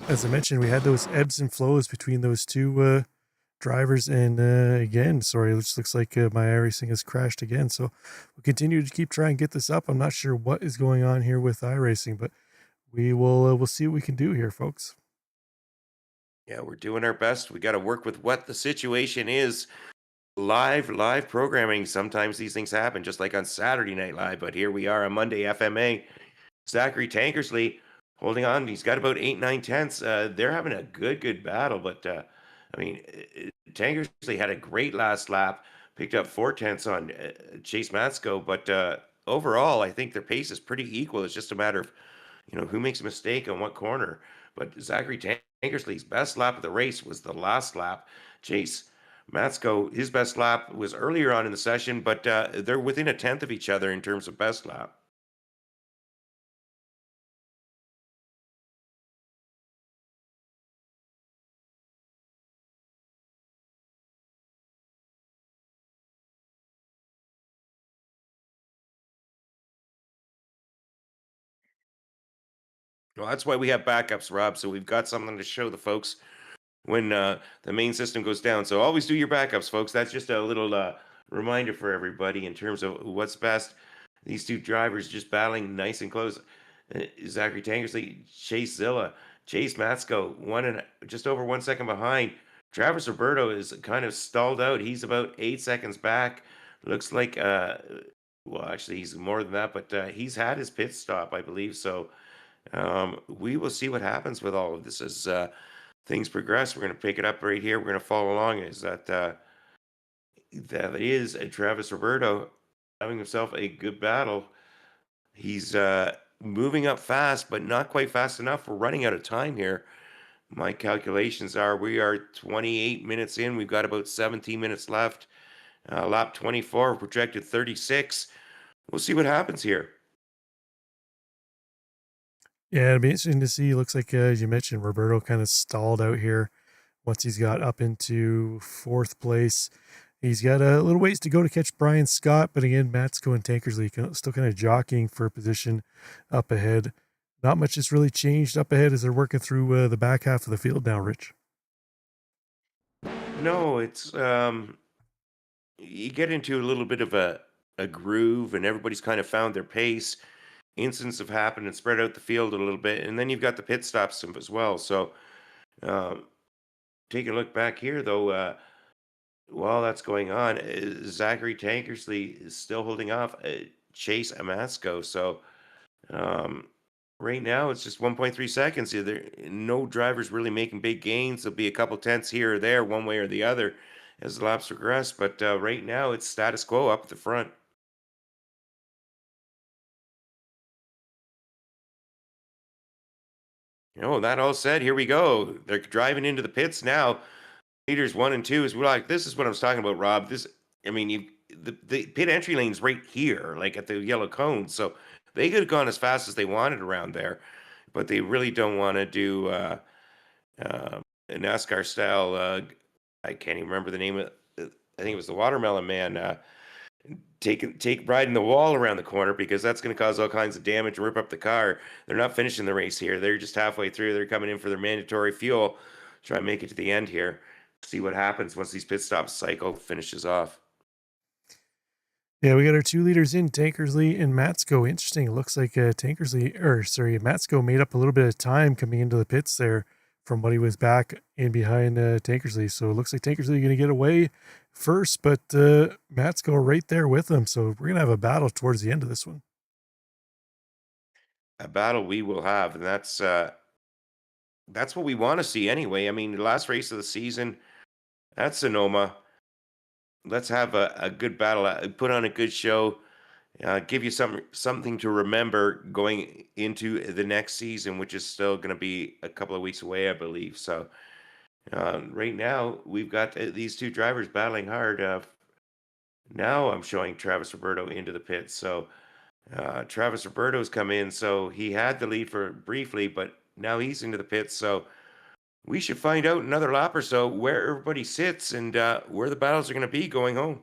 Speaker 2: As I mentioned, we had those ebbs and flows between those two drivers, and again, sorry, it just looks like my iRacing has crashed again. So we'll continue to keep trying to get this up. I'm not sure what is going on here with iRacing, but we'll see what we can do here, folks.
Speaker 3: Yeah, we're doing our best. We got to work with what the situation is. Live programming. Sometimes these things happen, just like on Saturday Night Live. But here we are on Monday FMA. Zachary Tankersley holding on. He's got about 8, 9 tenths. They're having a good battle. But I mean, Tankersley had a great last lap. Picked up 4 tenths on Chase Matsko. But overall, I think their pace is pretty equal. It's just a matter of who makes a mistake on what corner. But Zachary Tankersley's best lap of the race was the last lap. Chase Matsko, his best lap was earlier on in the session, but they're within a tenth of each other in terms of best lap. Well, that's why we have backups, Rob. So we've got something to show the folks when the main system goes down. So always do your backups, folks. That's just a little reminder for everybody in terms of what's best. These two drivers just battling nice and close. Zachary Tankersley, Chase Zilla, Chase Matsko, just over 1 second behind. Travis Roberto is kind of stalled out. He's about 8 seconds back. Looks like, well, actually, he's more than that, but he's had his pit stop, I believe. So we will see what happens with all of this as things progress. We're going to pick it up right here. We're going to follow along. Is that is Travis Roberto having himself a good battle. He's moving up fast, but not quite fast enough. We're running out of time here. My calculations are we are 28 minutes in. We've got about 17 minutes left. Lap 24, projected 36. We'll see what happens here.
Speaker 2: Yeah, it'll be interesting to see. Looks like, as you mentioned, Roberto kind of stalled out here once he's got up into fourth place. He's got a little ways to go to catch Brian Scott, but again, Matsko and Tankersley still kind of jockeying for a position up ahead. Not much has really changed up ahead as they're working through the back half of the field now, Rich.
Speaker 3: No, it's you get into a little bit of a groove, and everybody's kind of found their pace. Incidents have happened and spread out the field a little bit, and then you've got the pit stops as well. So, um, taking a look back here, though, while that's going on, Zachary Tankersley is still holding off Chase Amasco. So, um, right now it's just 1.3 seconds. No drivers really making big gains. There'll be a couple tenths here or there, one way or the other, as the laps progress. But right now it's status quo up at the front. That all said, here we go. They're driving into the pits now. Leaders 1 and 2 is we're like, this is what I was talking about, Rob. I mean, the pit entry lane's right here, like at the yellow cone. So they could have gone as fast as they wanted around there, but they really don't want to do a NASCAR style. I can't even remember the name of. I think it was the Watermelon Man. Take riding the wall around the corner because that's going to cause all kinds of damage and rip up the car. They're not finishing the race here. They're just halfway through. They're coming in for their mandatory fuel. Try and make it to the end here. See what happens once these pit stop cycle finishes off.
Speaker 2: Yeah, we got our 2 leaders in, Tankersley and Matsko. Interesting. It looks like Matsko made up a little bit of time coming into the pits there from what he was back in behind Tankersley. So it looks like Tankersley going to get away first, but Matsko right there with him. So we're going to have a battle towards the end of this one.
Speaker 3: A battle we will have, and that's what we want to see anyway. I mean, the last race of the season at Sonoma. Let's have a good battle. Put on a good show. Give you something to remember going into the next season, which is still going to be a couple of weeks away, I believe. So right now we've got these two drivers battling hard. Now I'm showing Travis Roberto into the pits. So Travis Roberto's come in. So he had the lead for briefly, but now he's into the pits. So We should find out another lap or so where everybody sits and where the battles are going to be going home.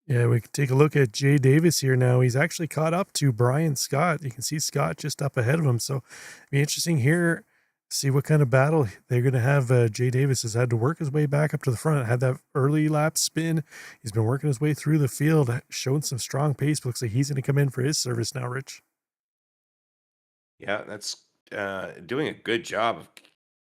Speaker 2: Yeah, we can take a look at Jay Davis here now. He's actually caught up to Brian Scott. You can see Scott just up ahead of him. So it'll be interesting here. See what kind of battle they're going to have. Jay Davis has had to work his way back up to the front. Had that early lap spin. He's been working his way through the field, showing some strong pace. Looks like he's going to come in for his service now, Rich.
Speaker 3: Yeah, that's doing a good job of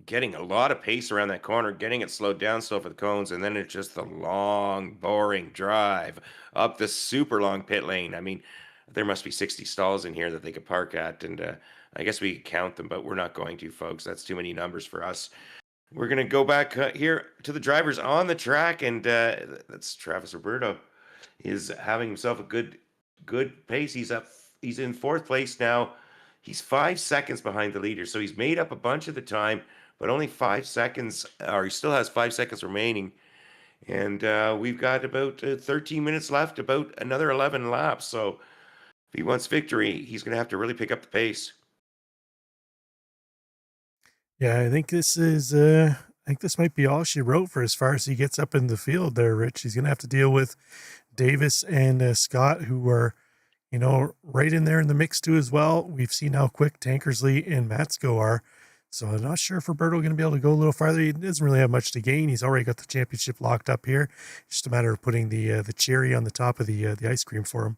Speaker 3: getting a lot of pace around that corner, getting it slowed down slow for the cones, and then it's just the long, boring drive up the super long pit lane. I mean, there must be 60 stalls in here that they could park at, and I guess we could count them, but we're not going to, folks. That's too many numbers for us. We're going to go back here to the drivers on the track, and that's Travis Roberto is having himself a good pace. He's in fourth place now. He's 5 seconds behind the leader, so he's made up a bunch of the time, but only 5 seconds, or he still has 5 seconds remaining. And we've got about 13 minutes left, about another 11 laps. So if he wants victory, he's going to have to really pick up the pace.
Speaker 2: Yeah, I think this might be all she wrote for as far as he gets up in the field there, Rich. He's going to have to deal with Davis and Scott, who are, right in there in the mix too as well. We've seen how quick Tankersley and Matsko are. So I'm not sure if Roberto going to be able to go a little farther. He doesn't really have much to gain. He's already got the championship locked up here. Just a matter of putting the cherry on the top of the ice cream for him.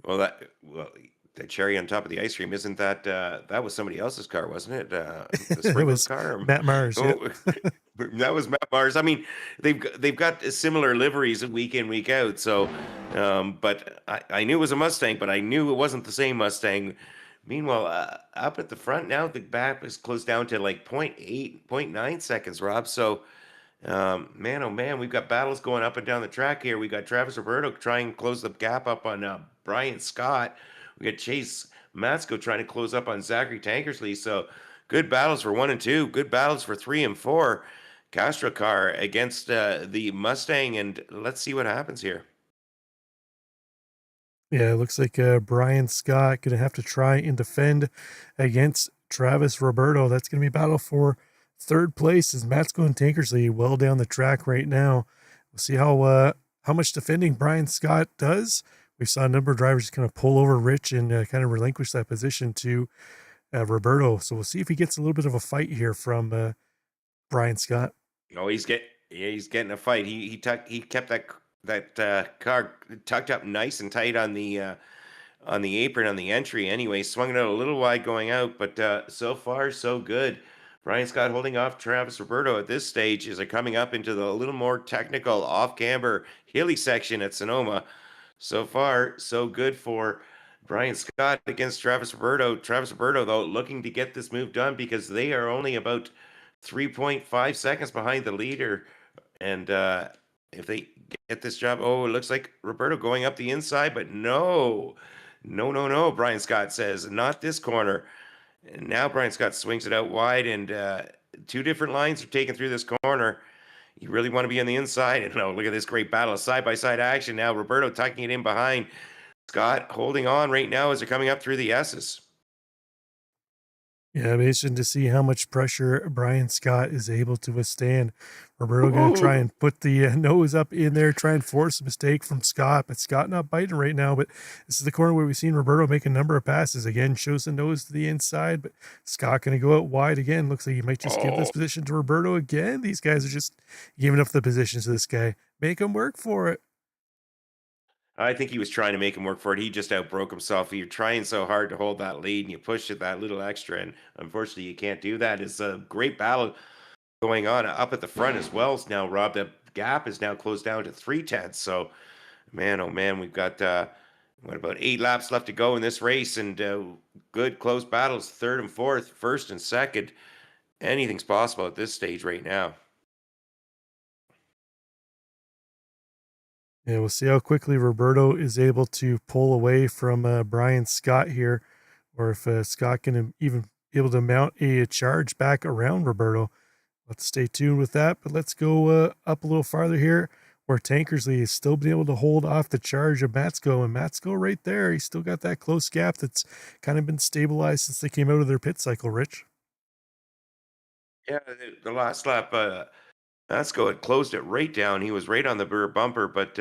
Speaker 3: Well, the cherry on top of the ice cream, isn't that that was somebody else's car, wasn't it? The
Speaker 2: It
Speaker 3: Sprinkles
Speaker 2: was
Speaker 3: car.
Speaker 2: Matt Mars. Yeah.
Speaker 3: Oh, that was Matt Mars. I mean, they've got similar liveries week in, week out. So, but I knew it was a Mustang, but I knew it wasn't the same Mustang. Meanwhile, up at the front now, the back is closed down to like point 0.8, 0.9 seconds, Rob. So, man, oh man, we've got battles going up and down the track here. We got Travis Roberto trying to close the gap up on Brian Scott. We got Chase Matsko trying to close up on Zachary Tankersley. So good battles for 1 and 2. Good battles for 3 and 4. Castro car against the Mustang, and let's see what happens here.
Speaker 2: Yeah, it looks like Brian Scott going to have to try and defend against Travis Roberto. That's going to be a battle for third place as Matsko and Tankersley well down the track right now. We'll see how much defending Brian Scott does. We saw a number of drivers kind of pull over Rich and kind of relinquish that position to Roberto. So we'll see if he gets a little bit of a fight here from Brian Scott.
Speaker 3: Oh, he's getting a fight. He kept that car tucked up nice and tight on the apron on the entry. Anyway, swung it out a little wide going out, but so far so good. Brian Scott holding off Travis Roberto at this stage as they're coming up into the little more technical off-camber hilly section at Sonoma. So far, so good for Brian Scott against Travis Roberto. Travis Roberto, though, looking to get this move done because they are only about 3.5 seconds behind the leader. And if they get this job, oh, it looks like Roberto going up the inside, but no. Brian Scott says, not this corner. And now Brian Scott swings it out wide, and 2 different lines are taken through this corner. You really want to be on the inside. And look at this great battle of side-by-side action now. Roberto tucking it in behind. Scott holding on right now as they're coming up through the S's.
Speaker 2: Yeah, amazing to see how much pressure Brian Scott is able to withstand. Roberto going to try and put the nose up in there, try and force a mistake from Scott, but Scott not biting right now. But this is the corner where we've seen Roberto make a number of passes. Again, shows the nose to the inside, but Scott going to go out wide again. Looks like he might just give this position to Roberto again. These guys are just giving up the positions to this guy. Make him work for it.
Speaker 3: I think he was trying to make him work for it. He just outbroke himself. You're trying so hard to hold that lead, and you push it that little extra, and unfortunately, you can't do that. It's a great battle going on up at the front as well. Now, Rob, the gap is now closed down to 3/10. So, man, oh man, we've got about 8 laps left to go in this race, and good close battles, third and fourth, first and second. Anything's possible at this stage right now.
Speaker 2: Yeah, we'll see how quickly Roberto is able to pull away from Brian Scott here, or if Scott can even be able to mount a charge back around Roberto. Let's stay tuned with that, but let's go up a little farther here where Tankersley has still been able to hold off the charge of Matsko, and Matsko right there, he's still got that close gap that's kind of been stabilized since they came out of their pit cycle, Rich.
Speaker 3: Yeah, the last lap, Masco had closed it right down. He was right on the rear bumper, but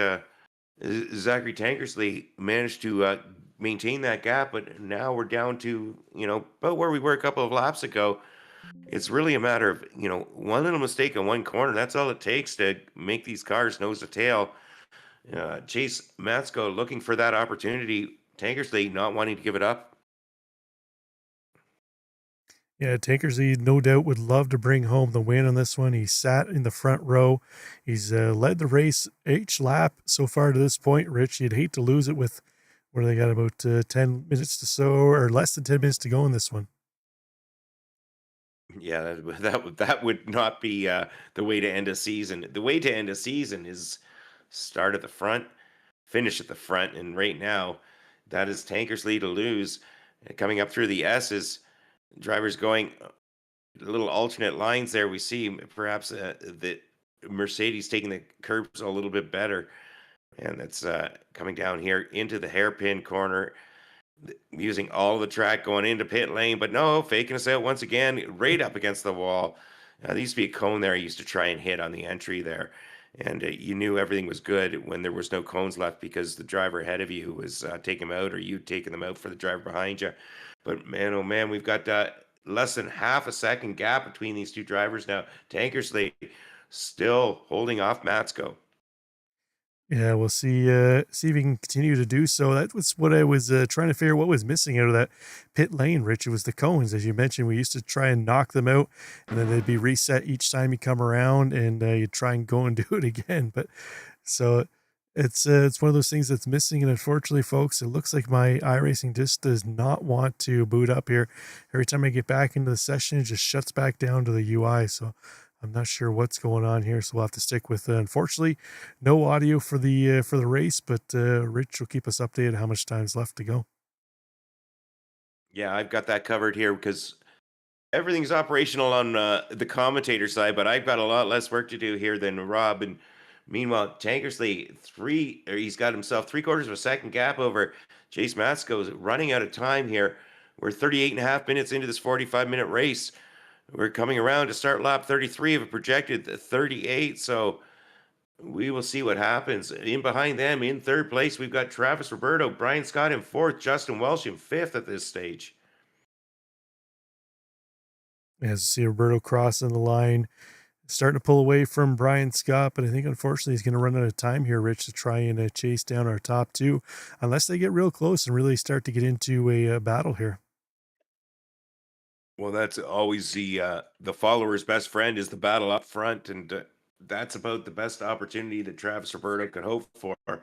Speaker 3: Zachary Tankersley managed to maintain that gap. But now we're down to, about where we were a couple of laps ago. It's really a matter of, one little mistake in one corner. That's all it takes to make these cars nose to tail. Chase Matsko looking for that opportunity. Tankersley not wanting to give it up.
Speaker 2: Yeah, Tankersley no doubt would love to bring home the win on this one. He sat in the front row. He's led the race each lap so far to this point, Rich. You'd hate to lose it with where they got about 10 minutes to so, or less than 10 minutes to go in this one.
Speaker 3: Yeah, that would not be the way to end a season. The way to end a season is start at the front, finish at the front, and right now, that is Tankersley to lose. Coming up through the S's, drivers going little alternate lines there. We see perhaps the Mercedes taking the curbs a little bit better, and that's coming down here into the hairpin corner, using all the track going into pit lane, but no, faking us out once again, right up against the wall. There used to be a cone there I used to try and hit on the entry there, and you knew everything was good when there was no cones left because the driver ahead of you was taking them out, or you taking them out for the driver behind you. But man, oh man, we've got less than half a second gap between these two drivers now. Tankersley still holding off Matsko.
Speaker 2: Yeah, we'll see if he can continue to do so. That was what I was trying to figure out what was missing out of that pit lane, Rich. It was the cones, as you mentioned. We used to try and knock them out, and then they'd be reset each time you come around, and you'd try and go and do it again. But so it's one of those things that's missing, and unfortunately, folks, it looks like my iRacing just does not want to boot up here. Every time I get back into the session, it just shuts back down to the UI. So I'm not sure what's going on here, so we'll have to stick with. Unfortunately, no audio for the race, but Rich will keep us updated how much time's left to go.
Speaker 3: Yeah, I've got that covered here because everything's operational on the commentator side, but I've got a lot less work to do here than Rob. And meanwhile, Tankersley he's got himself 3/4 of a second gap over Chase Matsko, running out of time here. We're 38 and a half minutes into this 45-minute race. We're coming around to start lap 33 of a projected 38. So we will see what happens. In behind them, in third place, we've got Travis Roberto, Brian Scott in fourth, Justin Welsh in fifth at this stage.
Speaker 2: As you see Roberto crossing the line, starting to pull away from Brian Scott, but I think unfortunately he's going to run out of time here, Rich, to try and chase down our top two, unless they get real close and really start to get into a battle here.
Speaker 3: Well, that's always the follower's best friend is the battle up front, and that's about the best opportunity that Travis Roberto could hope for. But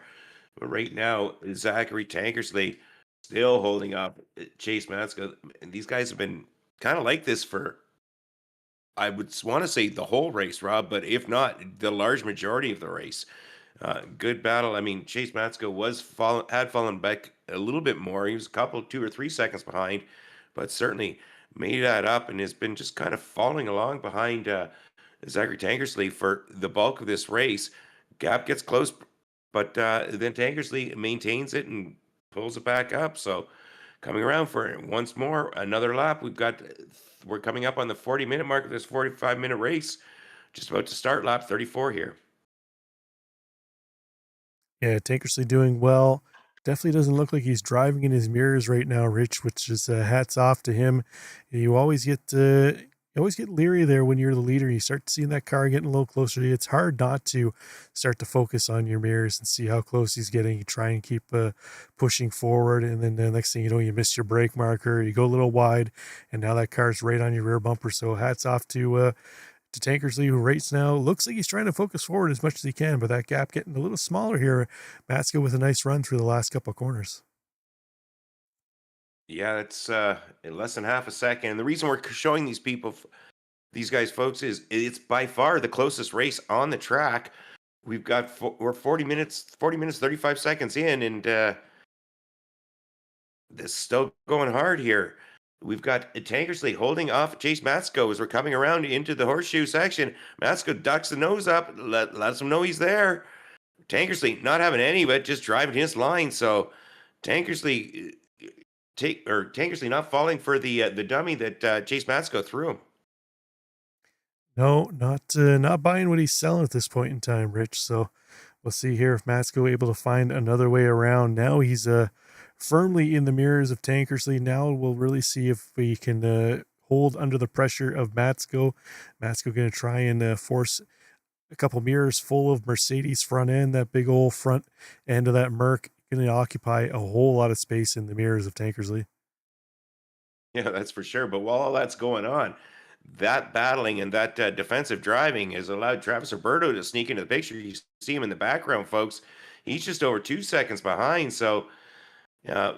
Speaker 3: right now, Zachary Tankersley still holding up Chase Matsko. And these guys have been kind of like this for, I would want to say, the whole race, Rob, but if not, the large majority of the race. Good battle. I mean, Chase Matsko had fallen back a little bit more. He was a couple, 2 or 3 seconds behind, but certainly made that up and has been just kind of falling along behind Zachary Tankersley for the bulk of this race. Gap gets close, but then Tankersley maintains it and pulls it back up. So coming around for once more another lap. We're coming up on the 40-minute mark of this 45-minute race. Just about to start lap 34 here.
Speaker 2: Yeah, Tankersley doing well. Definitely doesn't look like he's driving in his mirrors right now, Rich, which is hats off to him. You always get leery there when you're the leader. You start seeing that car getting a little closer to you. It's hard not to start to focus on your mirrors and see how close he's getting. You try and keep pushing forward, and then the next thing you know, you miss your brake marker. You go a little wide, and now that car's right on your rear bumper. So hats off to Tankersley, who rates now. Looks like he's trying to focus forward as much as he can, but that gap getting a little smaller here. Matsko with a nice run through the last couple of corners.
Speaker 3: Yeah, it's in less than half a second. And the reason we're showing these guys, folks, is it's by far the closest race on the track. We're 40 minutes, 35 seconds in, and this is still going hard here. We've got Tankersley holding off Chase Matsko as we're coming around into the horseshoe section. Matsko ducks the nose up, lets him know he's there. Tankersley not having any of it, just driving his line. So Tankersley Tankersley not falling for the dummy that Chase Matsko threw him.
Speaker 2: No, not buying what he's selling at this point in time, Rich. So we'll see here if Matsko able to find another way around. Now he's firmly in the mirrors of Tankersley. Now we'll really see if we can hold under the pressure of Matsko. Matsko going to try and force a couple mirrors full of Mercedes front end. That big old front end of that Merc going to occupy a whole lot of space in the mirrors of Tankersley.
Speaker 3: Yeah, that's for sure. But while all that's going on, that battling and that defensive driving has allowed Travis Roberto to sneak into the picture. You see him in the background, folks. He's just over 2 seconds behind. So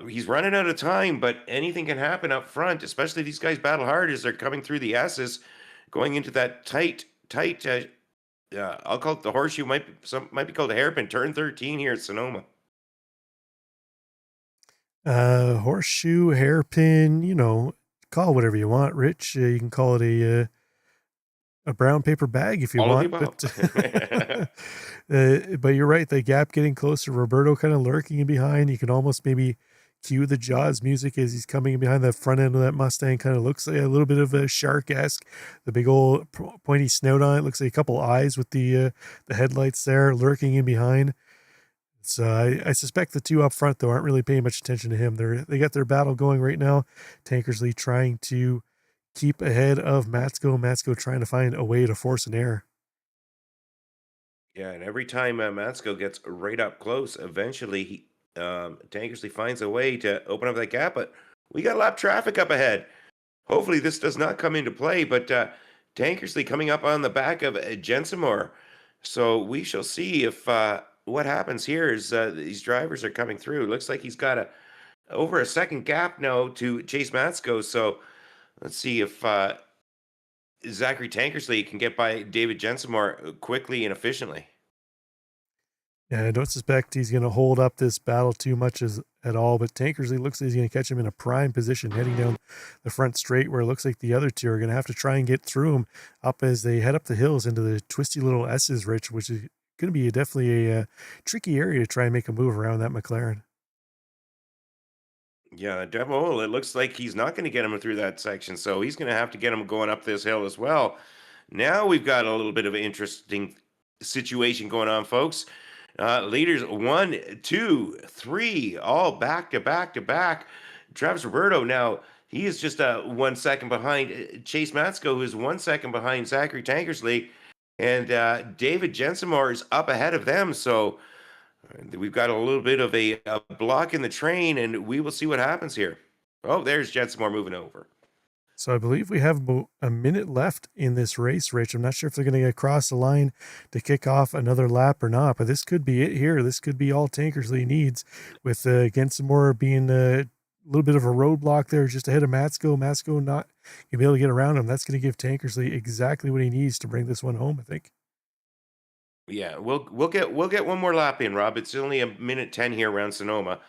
Speaker 3: he's running out of time, but anything can happen up front, especially these guys battle hard as they're coming through the S's, going into that tight, I'll call it the horseshoe, might be called a hairpin, turn 13 here at Sonoma.
Speaker 2: Horseshoe, hairpin, call it whatever you want, Rich. You can call it a brown paper bag if you
Speaker 3: All of the
Speaker 2: want,
Speaker 3: above.
Speaker 2: but you're right. The gap getting closer. Roberto kind of lurking in behind. You can almost maybe cue the Jaws music as he's coming in behind the front end of that Mustang. Kind of looks like a little bit of a shark-esque. The big old pointy snout on it looks like a couple eyes with the headlights there lurking in behind. So I suspect the two up front, though, aren't really paying much attention to him. They got their battle going right now. Tankersley trying to keep ahead of Matsko. Matsko trying to find a way to force an error.
Speaker 3: Yeah, and every time Matsko gets right up close, eventually Tankersley finds a way to open up that gap. But we got lap traffic up ahead. Hopefully, this does not come into play. But Tankersley coming up on the back of Jensenmore. So we shall see if what happens here is these drivers are coming through. Looks like he's got over a second gap now to Chase Matsko. So let's see if Zachary Tankersley can get by David Jensenmore quickly and efficiently.
Speaker 2: Yeah, I don't suspect he's going to hold up this battle too much at all, but Tankersley looks like he's going to catch him in a prime position heading down the front straight, where it looks like the other two are going to have to try and get through him up as they head up the hills into the twisty little S's, Rich, which is going to be definitely a tricky area to try and make a move around that McLaren.
Speaker 3: Yeah, Devil, it looks like he's not going to get him through that section, so he's going to have to get him going up this hill as well. Now we've got a little bit of an interesting situation going on, folks. Leaders 1, 2, 3, all back to back to back. Travis Roberto now, he is just 1 second behind Chase Matsko, who is 1 second behind Zachary Tankersley, and David Jensenmore is up ahead of them. So we've got a little bit of a block in the train, and we will see what happens here. Oh, there's Jensenmore moving over.
Speaker 2: So I believe we have about a minute left in this race, Rich. I'm not sure if they're going to get across the line to kick off another lap or not, but this could be it here. This could be all Tankersley needs, with Jensenmore being a little bit of a roadblock there just ahead of Matsko. Matsko not going to be able to get around him. That's going to give Tankersley exactly what he needs to bring this one home, I think.
Speaker 3: Yeah, we'll get one more lap in, Rob. It's only a minute 10 here around Sonoma.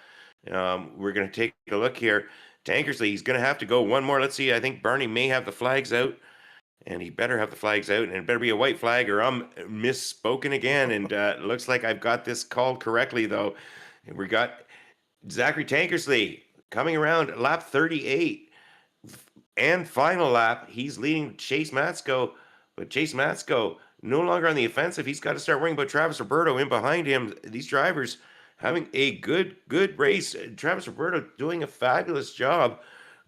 Speaker 3: We're going to take a look here. Tankersley, he's going to have to go one more. Let's see. I think Barney may have the flags out, and he better have the flags out, and it better be a white flag, or I'm misspoken again. And it looks like I've got this called correctly, though. And we got Zachary Tankersley coming around lap 38 and final lap. He's leading Chase Matsko, but Chase Matsko no longer on the offensive. He's got to start worrying about Travis Roberto in behind him. These drivers having a good race. Travis Roberto doing a fabulous job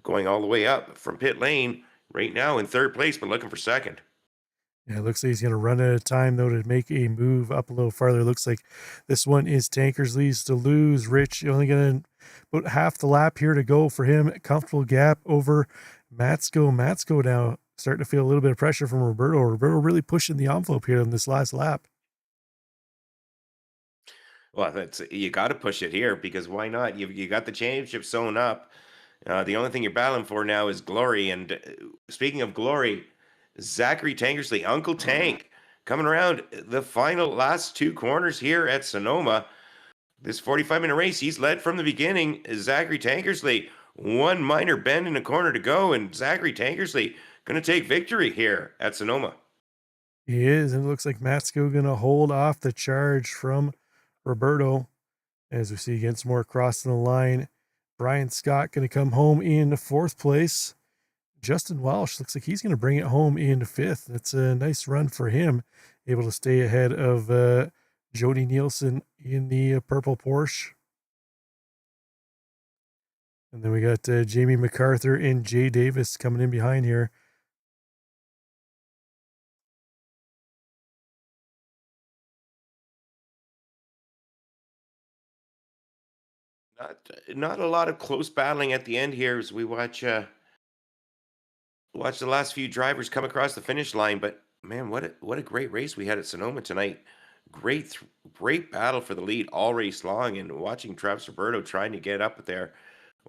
Speaker 3: going all the way up from pit lane right now in third place, but looking for second.
Speaker 2: Yeah, it looks like he's going to run out of time, though, to make a move up a little farther. It looks like this one is Tankersley's to lose. Rich, you're only going to about half the lap here to go for him. Comfortable gap over Matsko. Matsko now starting to feel a little bit of pressure from Roberto. Roberto really pushing the envelope here in this last lap.
Speaker 3: Well, you got to push it here, because why not? You got the championship sewn up. The only thing you're battling for now is glory. And speaking of glory, Zachary Tankersley, Uncle Tank, coming around the final last two corners here at Sonoma. This 45-minute race, he's led from the beginning. Zachary Tankersley, one minor bend in a corner to go, and Zachary Tankersley going to take victory here at Sonoma.
Speaker 2: He is, and it looks like Matsko going to hold off the charge from Roberto. As we see Jensenmore crossing the line. Brian Scott going to come home in fourth place. Justin Welsh looks like he's going to bring it home in fifth. That's a nice run for him, able to stay ahead of Jody Nielsen in the purple Porsche. And then we got Jamie MacArthur and Jay Davis coming in behind here.
Speaker 3: Not a lot of close battling at the end here as we watch the last few drivers come across the finish line. But man, what a great race we had at Sonoma tonight. Great battle for the lead all race long, and watching Travis Roberto trying to get up there.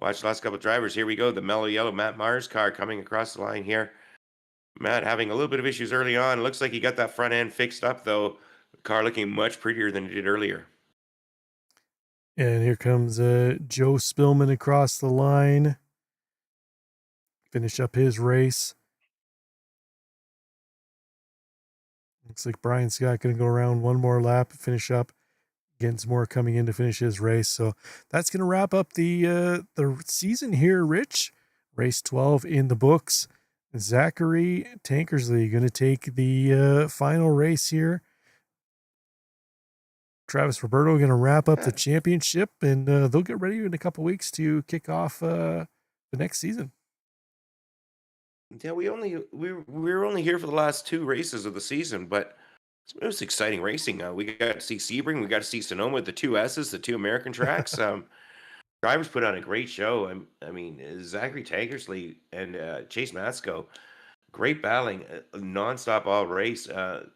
Speaker 3: Watch the last couple of drivers. Here we go. The mellow yellow Matt Mars car coming across the line here. Matt having a little bit of issues early on. Looks like he got that front end fixed up though. The car looking much prettier than it did earlier.
Speaker 2: And here comes Joe Spillman across the line. Finish up his race. Looks like Brian Scott going to go around one more lap, finish up. Getting more coming in to finish his race. So that's going to wrap up the season here, Rich. Race 12 in the books. Zachary Tankersley going to take the final race here. Travis Roberto going to wrap up the championship, and they'll get ready in a couple weeks to kick off the next season.
Speaker 3: Yeah, we were only here for the last two races of the season, but it was exciting racing. We got to see Sebring, we got to see Sonoma, the two S's, the two American tracks. Drivers put on a great show. I mean, Zachary Tankersley and Chase Matsko, great battling, nonstop all race.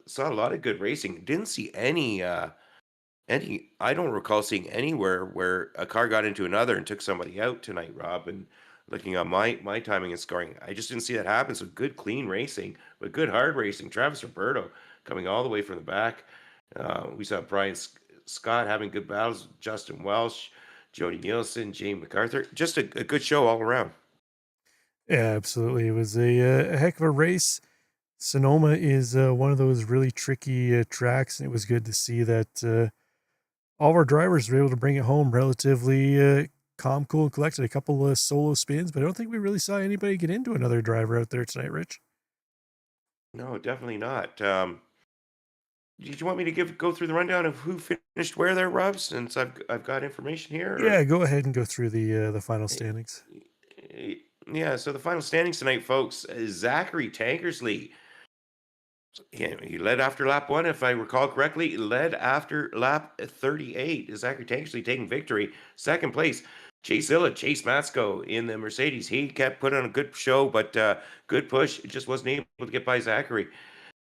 Speaker 3: Saw a lot of good racing. Didn't see any. I don't recall seeing anywhere where a car got into another and took somebody out tonight, Rob. And looking at my timing and scoring, I just didn't see that happen. So good, clean racing, but good hard racing. Travis Roberto coming all the way from the back. We saw Brian Scott having good battles. Justin Welsh, Jody Nielsen, Jamie MacArthur. Just a good show all around.
Speaker 2: Yeah, absolutely. It was a heck of a race. Sonoma is one of those really tricky tracks, and it was good to see that all of our drivers were able to bring it home relatively calm, cool, and collected. A couple of solo spins, but I don't think we really saw anybody get into another driver out there tonight, Rich.
Speaker 3: No, definitely not. Did you want me to go through the rundown of who finished where there, Rob? Since I've got information here.
Speaker 2: Yeah, go ahead and go through the final standings.
Speaker 3: Yeah, so the final standings tonight, folks, is Zachary Tankersley. Yeah, he led after lap 1, if I recall correctly. He led after lap 38. Zachary Tankersley taking victory. Second place, Chase Matsko in the Mercedes. He kept putting on a good show, but good push. It just wasn't able to get by Zachary.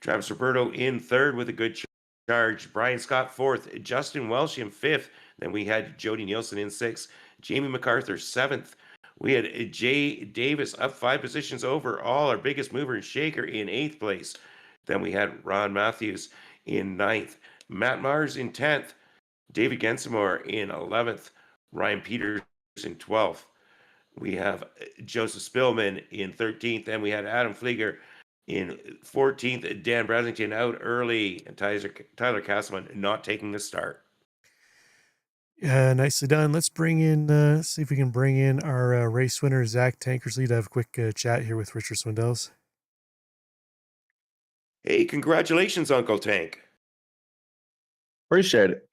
Speaker 3: Travis Roberto in third with a good charge. Brian Scott fourth. Justin Welsh in fifth. Then we had Jody Nielsen in sixth. Jamie MacArthur seventh. We had Jay Davis up 5 positions overall, our biggest mover and shaker in 8th place. Then we had Ron Matthews in 9th, Matt Mars in 10th, David Gensimore in 11th, Ryan Peters in 12th. We have Joseph Spillman in 13th, and we had Adam Flieger in 14th. Dan Brasington out early, and Tyler Castleman not taking the start.
Speaker 2: Nicely done. Let's bring in, see if we can bring in our race winner, Zach Tankersley, to have a quick chat here with Richard Swindells.
Speaker 3: Hey, congratulations, Uncle Tank.
Speaker 4: Appreciate it.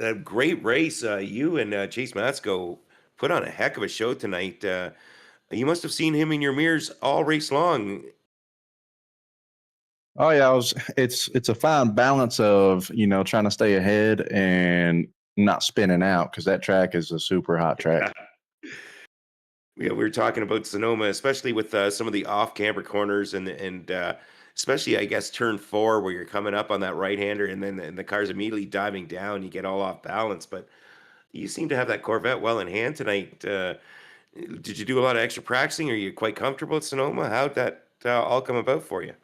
Speaker 3: A great race. You and Chase Matsko put on a heck of a show tonight. You must have seen him in your mirrors all race long.
Speaker 4: Oh yeah, it's a fine balance of, trying to stay ahead and not spinning out, because that track is a super hot track.
Speaker 3: Yeah, we were talking about Sonoma, especially with some of the off-camber corners and especially, I guess, turn 4 where you're coming up on that right-hander and then the car's immediately diving down. You get all off balance, but you seem to have that Corvette well in hand tonight. Did you do a lot of extra practicing? Are you quite comfortable at Sonoma? How'd that all come about for you?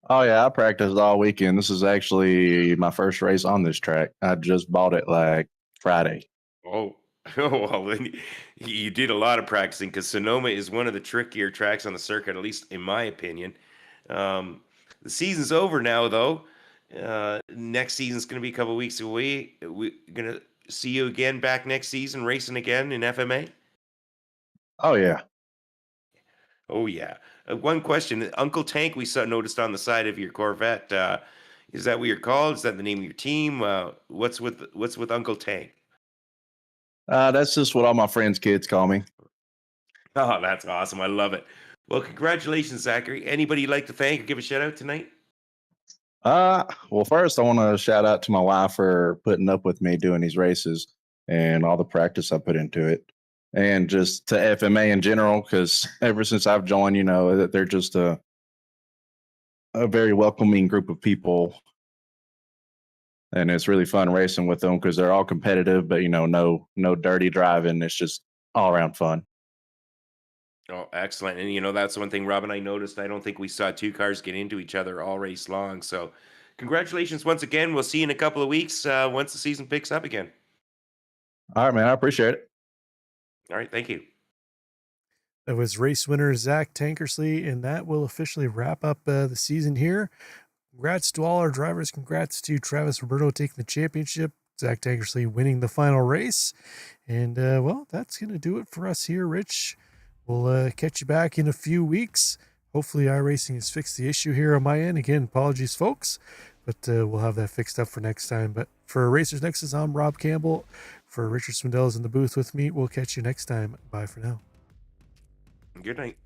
Speaker 4: Oh yeah, I practiced all weekend. This is actually my first race on this track. I just bought it like Friday.
Speaker 3: Oh, well, then you did a lot of practicing because Sonoma is one of the trickier tracks on the circuit, at least in my opinion. The season's over now, though. Next season's going to be a couple weeks away. We're going to see you again back next season, racing again in FMA.
Speaker 4: Oh yeah,
Speaker 3: Oh yeah. One question, Uncle Tank. We saw noticed on the side of your Corvette. Is that what you're called? Is that the name of your team? What's with Uncle Tank?
Speaker 4: That's just what all my friends' kids call me.
Speaker 3: Oh, that's awesome. I love it. Well, congratulations, Zachary. Anybody you'd like to thank or give a shout out tonight?
Speaker 4: Well, first I want to shout out to my wife for putting up with me doing these races and all the practice I put into it, and just to FMA in general, because ever since I've joined, that they're just a very welcoming group of people, and it's really fun racing with them because they're all competitive, but no dirty driving. It's just all around fun.
Speaker 3: Oh, excellent. And that's one thing Rob and I noticed. I don't think we saw two cars get into each other all race long. So congratulations once again. We'll see you in a couple of weeks once the season picks up again.
Speaker 4: All right, man, I appreciate it.
Speaker 3: All right. Thank you.
Speaker 2: That was race winner Zach Tankersley, and that will officially wrap up the season here. Congrats to all our drivers. Congrats to Travis Roberto taking the championship, Zach Tankersley winning the final race. And, well, that's going to do it for us here, Rich. We'll catch you back in a few weeks. Hopefully iRacing has fixed the issue here on my end. Again, apologies, folks, but we'll have that fixed up for next time. But for Racers Nexus, I'm Rob Campbell. For Richard Swindells in the booth with me, we'll catch you next time. Bye for now.
Speaker 3: Good night.